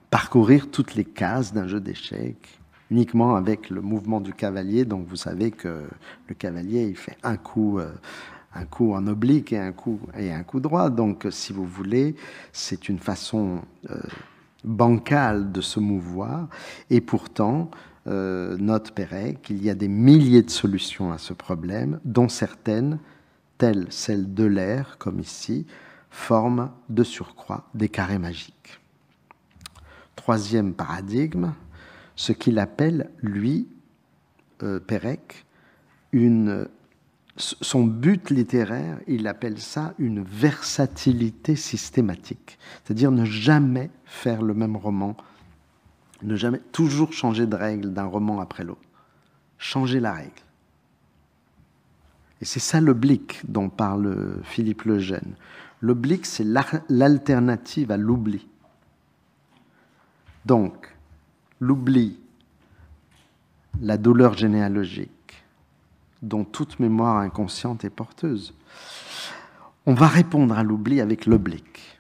parcourir toutes les cases d'un jeu d'échecs uniquement avec le mouvement du cavalier. Donc vous savez que le cavalier, il fait un coup en oblique et un coup droit. Donc si vous voulez, c'est une façon bancale de se mouvoir. Et pourtant, note Pérec qu'il y a des milliers de solutions à ce problème, dont certaines, telles celles d'Euler, comme ici, forment de surcroît des carrés magiques. Troisième paradigme, ce qu'il appelle, lui, Pérec, son but littéraire, il appelle ça une versatilité systématique, c'est-à-dire ne jamais faire le même roman, ne jamais toujours changer de règle d'un roman après l'autre, changer la règle. Et c'est ça l'oblique dont parle Philippe Lejeune. L'oblique, c'est l'alternative à l'oubli. Donc, l'oubli, la douleur généalogique, dont toute mémoire inconsciente est porteuse. On va répondre à l'oubli avec l'oblique.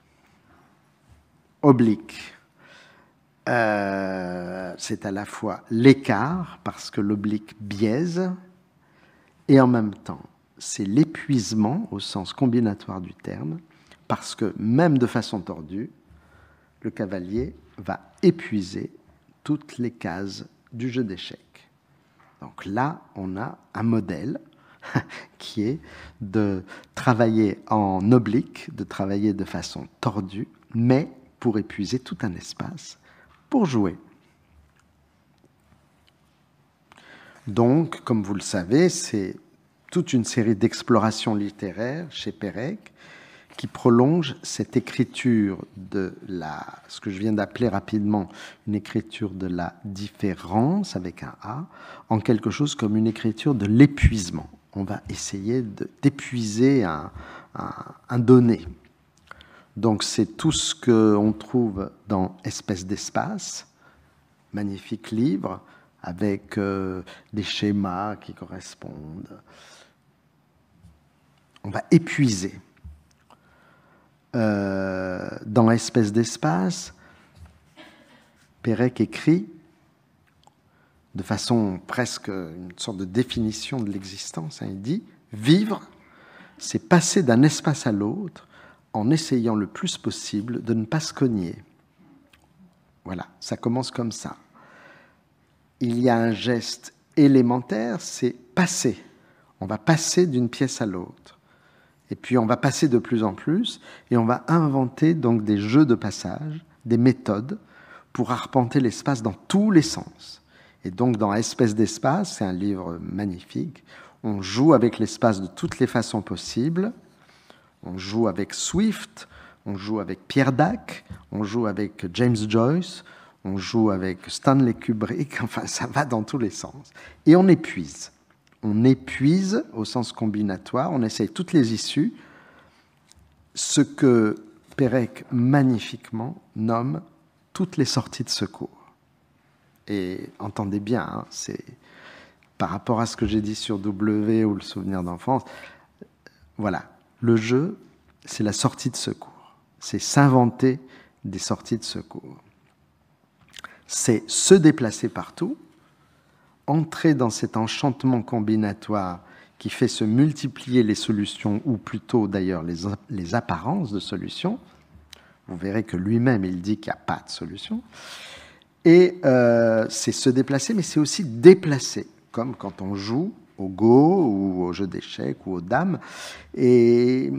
Oblique, c'est à la fois l'écart, parce que l'oblique biaise, et en même temps, c'est l'épuisement, au sens combinatoire du terme, parce que même de façon tordue, le cavalier va épuiser toutes les cases du jeu d'échecs. Donc là, on a un modèle qui est de travailler en oblique, de travailler de façon tordue, mais pour épuiser tout un espace pour jouer. Donc, comme vous le savez, c'est toute une série d'explorations littéraires chez Pérec qui prolonge cette écriture de ce que je viens d'appeler rapidement une écriture de la différence avec un A, en quelque chose comme une écriture de l'épuisement. On va essayer d'épuiser un donné. Donc c'est tout ce qu'on trouve dans Espèce d'espace, magnifique livre, avec des schémas qui correspondent. On va épuiser. Dans Espèce d'espace, Pérec écrit de façon presque une sorte de définition de l'existence. Il dit « Vivre, c'est passer d'un espace à l'autre en essayant le plus possible de ne pas se cogner. » Voilà, ça commence comme ça. Il y a un geste élémentaire, c'est passer. On va passer d'une pièce à l'autre. Et puis on va passer de plus en plus et on va inventer donc des jeux de passage, des méthodes pour arpenter l'espace dans tous les sens. Et donc dans Espèce d'espace, c'est un livre magnifique, on joue avec l'espace de toutes les façons possibles, on joue avec Swift, on joue avec Pierre Dac, on joue avec James Joyce, on joue avec Stanley Kubrick, enfin ça va dans tous les sens. Et on épuise. On épuise au sens combinatoire, on essaye toutes les issues, ce que Pérec magnifiquement nomme toutes les sorties de secours. Et entendez bien, c'est par rapport à ce que j'ai dit sur W ou le souvenir d'enfance, voilà, le jeu, c'est la sortie de secours. C'est s'inventer des sorties de secours. C'est se déplacer partout, entrer dans cet enchantement combinatoire qui fait se multiplier les solutions, ou plutôt d'ailleurs les apparences de solutions. Vous verrez que lui-même, il dit qu'il n'y a pas de solution. Et c'est se déplacer, mais c'est aussi déplacer, comme quand on joue au go ou au jeu d'échecs ou aux dames. Et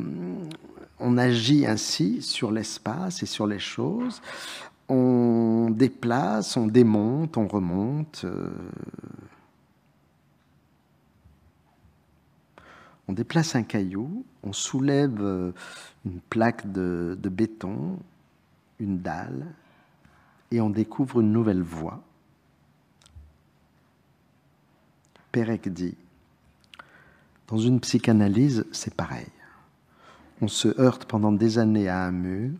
on agit ainsi sur l'espace et sur les choses. On déplace, on démonte, on remonte. On déplace un caillou, on soulève une plaque de béton, une dalle, et on découvre une nouvelle voie. Pérec dit, dans une psychanalyse, c'est pareil. On se heurte pendant des années à un mur,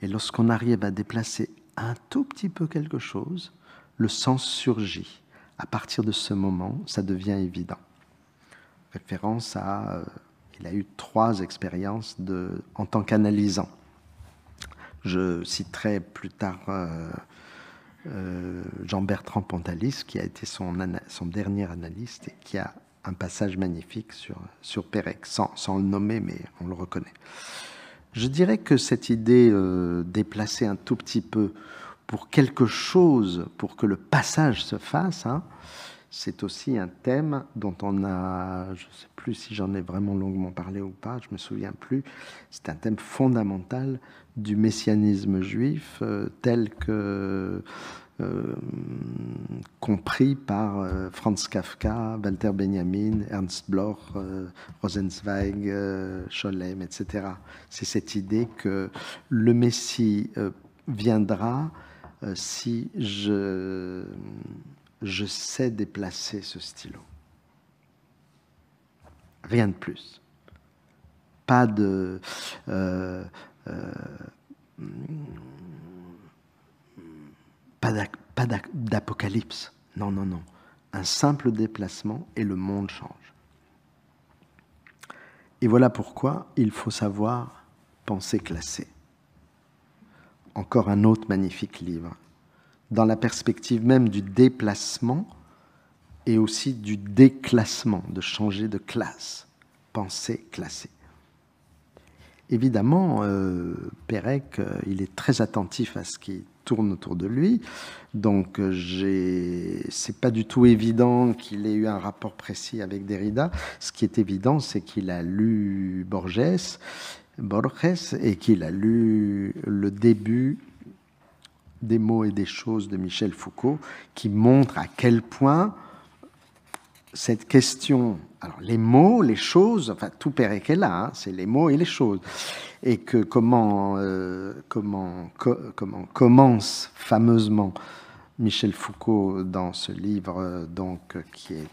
et lorsqu'on arrive à déplacer un tout petit peu quelque chose, le sens surgit. À partir de ce moment, ça devient évident. Référence à... il a eu 3 expériences en tant qu'analysant. Je citerai plus tard Jean-Bertrand Pontalis, qui a été son dernier analyste et qui a un passage magnifique sur Pérec, sans le nommer, mais on le reconnaît. Je dirais que cette idée déplacer un tout petit peu pour quelque chose, pour que le passage se fasse, c'est aussi un thème dont on a, je ne sais plus si j'en ai vraiment longuement parlé ou pas, je ne me souviens plus, c'est un thème fondamental du messianisme juif tel que compris par Franz Kafka, Walter Benjamin, Ernst Bloch, Rosenzweig, Scholem, etc. C'est cette idée que le Messie viendra si je sais déplacer ce stylo. Rien de plus. Pas de... pas d'apocalypse. Non, non, non. Un simple déplacement et le monde change. Et voilà pourquoi il faut savoir penser classé. Encore un autre magnifique livre. Dans la perspective même du déplacement et aussi du déclassement, de changer de classe. Penser classé. Évidemment, Pérec, il est très attentif à ce qui tourne autour de lui, donc c'est pas du tout évident qu'il ait eu un rapport précis avec Derrida. Ce qui est évident, c'est qu'il a lu Borges et qu'il a lu le début des mots et des choses de Michel Foucault, qui montre à quel point cette question, alors les mots, les choses, enfin tout Pérec est là, c'est les mots et les choses, et que comment commence fameusement Michel Foucault dans ce livre, donc qui est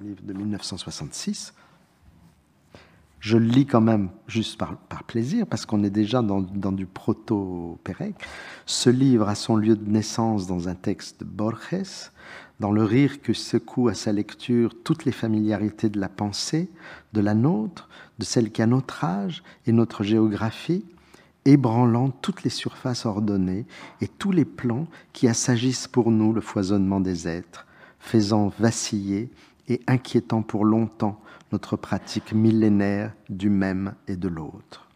un livre de 1966. Je le lis quand même juste par plaisir, parce qu'on est déjà dans du proto-Pérec. Ce livre a son lieu de naissance dans un texte de Borges, dans le rire que secoue à sa lecture toutes les familiarités de la pensée, de la nôtre, de celle qui a notre âge et notre géographie, ébranlant toutes les surfaces ordonnées et tous les plans qui assagissent pour nous le foisonnement des êtres, faisant vaciller et inquiétant pour longtemps notre pratique millénaire du même et de l'autre.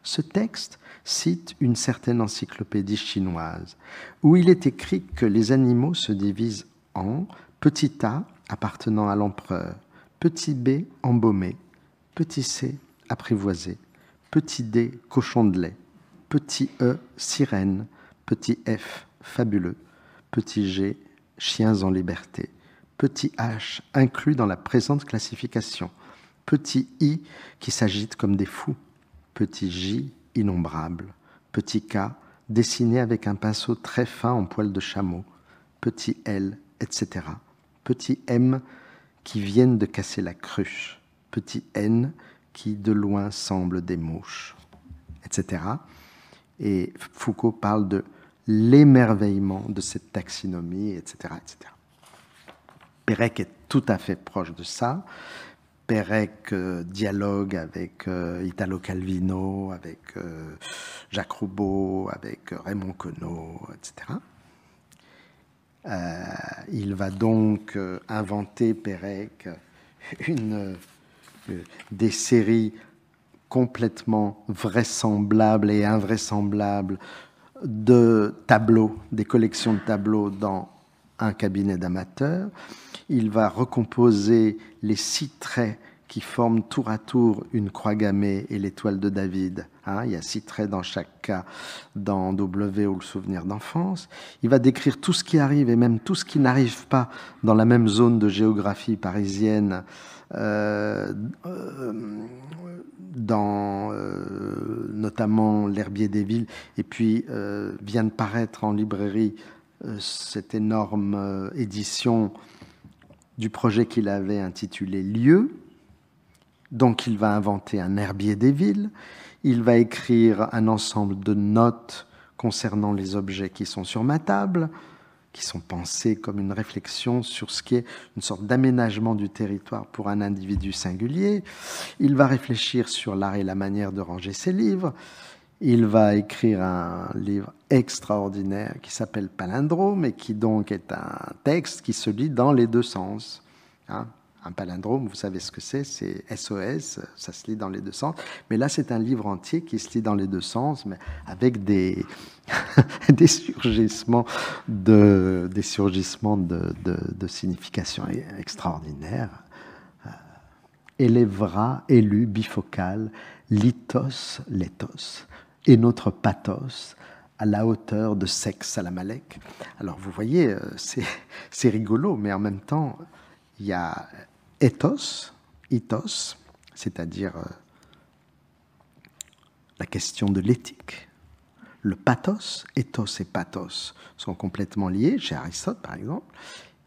Ce texte cite une certaine encyclopédie chinoise, où il est écrit que les animaux se divisent en petit a appartenant à l'empereur, petit b embaumé, petit c apprivoisé, petit d cochon de lait, petit e sirène, petit f fabuleux, petit g chiens en liberté, petit h inclus dans la présente classification, petit i qui s'agite comme des fous, petit j innombrable, petit k dessiné avec un pinceau très fin en poil de chameau, petit l, etc. Petit m qui viennent de casser la cruche, petit n qui de loin semble des mouches, etc. Et Foucault parle de l'émerveillement de cette taxinomie, etc., etc. Pérec est tout à fait proche de ça. Pérec dialogue avec Italo Calvino, avec Jacques Roubaud, avec Raymond Queneau, etc. Il va donc inventer, Pérec, des séries complètement vraisemblables et invraisemblables de tableaux, des collections de tableaux dans un cabinet d'amateurs. Il va recomposer les 6 traits qui forment tour à tour une croix gammée et l'étoile de David. Il y a 6 traits dans chaque cas, dans W ou le souvenir d'enfance. Il va décrire tout ce qui arrive et même tout ce qui n'arrive pas dans la même zone de géographie parisienne, dans notamment l'Herbier des Villes. Et puis vient de paraître en librairie cette énorme édition du projet qu'il avait intitulé Lieux. Donc il va inventer un herbier des villes, il va écrire un ensemble de notes concernant les objets qui sont sur ma table, qui sont pensés comme une réflexion sur ce qui est une sorte d'aménagement du territoire pour un individu singulier. Il va réfléchir sur l'art et la manière de ranger ses livres. Il va écrire un livre extraordinaire qui s'appelle Palindrome et qui donc est un texte qui se lit dans les 2 sens. Un palindrome, vous savez ce que c'est SOS, ça se lit dans les 2 sens. Mais là, c'est un livre entier qui se lit dans les 2 sens, mais avec des surgissements de signification extraordinaires. Élèvera, élu, bifocal, lithos, léthos, et notre pathos, à la hauteur de sexe à la Malek. Alors, vous voyez, c'est rigolo, mais en même temps, il y a ethos, c'est-à-dire la question de l'éthique. Le pathos, ethos et pathos sont complètement liés, chez Aristote par exemple.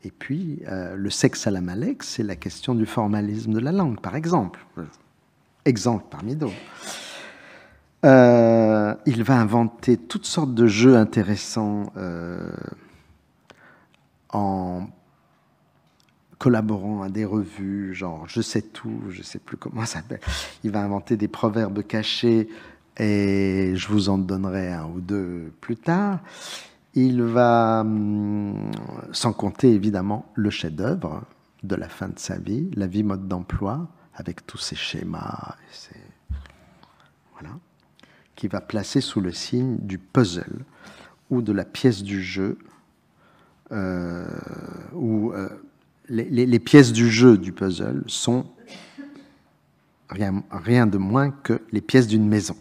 Et puis, le sexe à la Malek, c'est la question du formalisme de la langue, par exemple. Exemple parmi d'autres. Il va inventer toutes sortes de jeux intéressants en collaborant à des revues, genre Je sais tout, je ne sais plus comment ça s'appelle. Il va inventer des proverbes cachés et je vous en donnerai 1 ou 2 plus tard. Il va, sans compter évidemment le chef-d'œuvre de la fin de sa vie, La vie mode d'emploi, avec tous ses schémas, voilà, qui va placer sous le signe du puzzle ou de la pièce du jeu, où les pièces du jeu du puzzle sont rien de moins que les pièces d'une maison,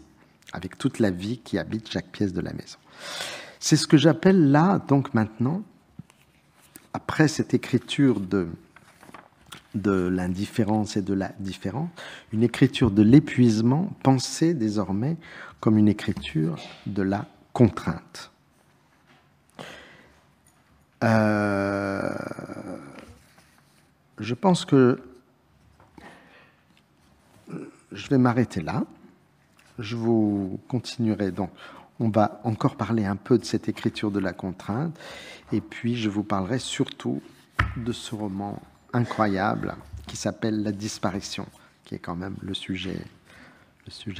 avec toute la vie qui habite chaque pièce de la maison. C'est ce que j'appelle là, donc maintenant, après cette écriture de l'indifférence et de la différence, une écriture de l'épuisement pensée désormais comme une écriture de la contrainte. Je pense que je vais m'arrêter là. Je vous continuerai donc. On va encore parler un peu de cette écriture de la contrainte, et puis je vous parlerai surtout de ce roman incroyable qui s'appelle La disparition, qui est quand même le sujet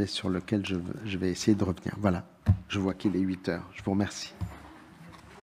sur lequel je vais essayer de revenir. Voilà, je vois qu'il est 8 heures. Je vous remercie.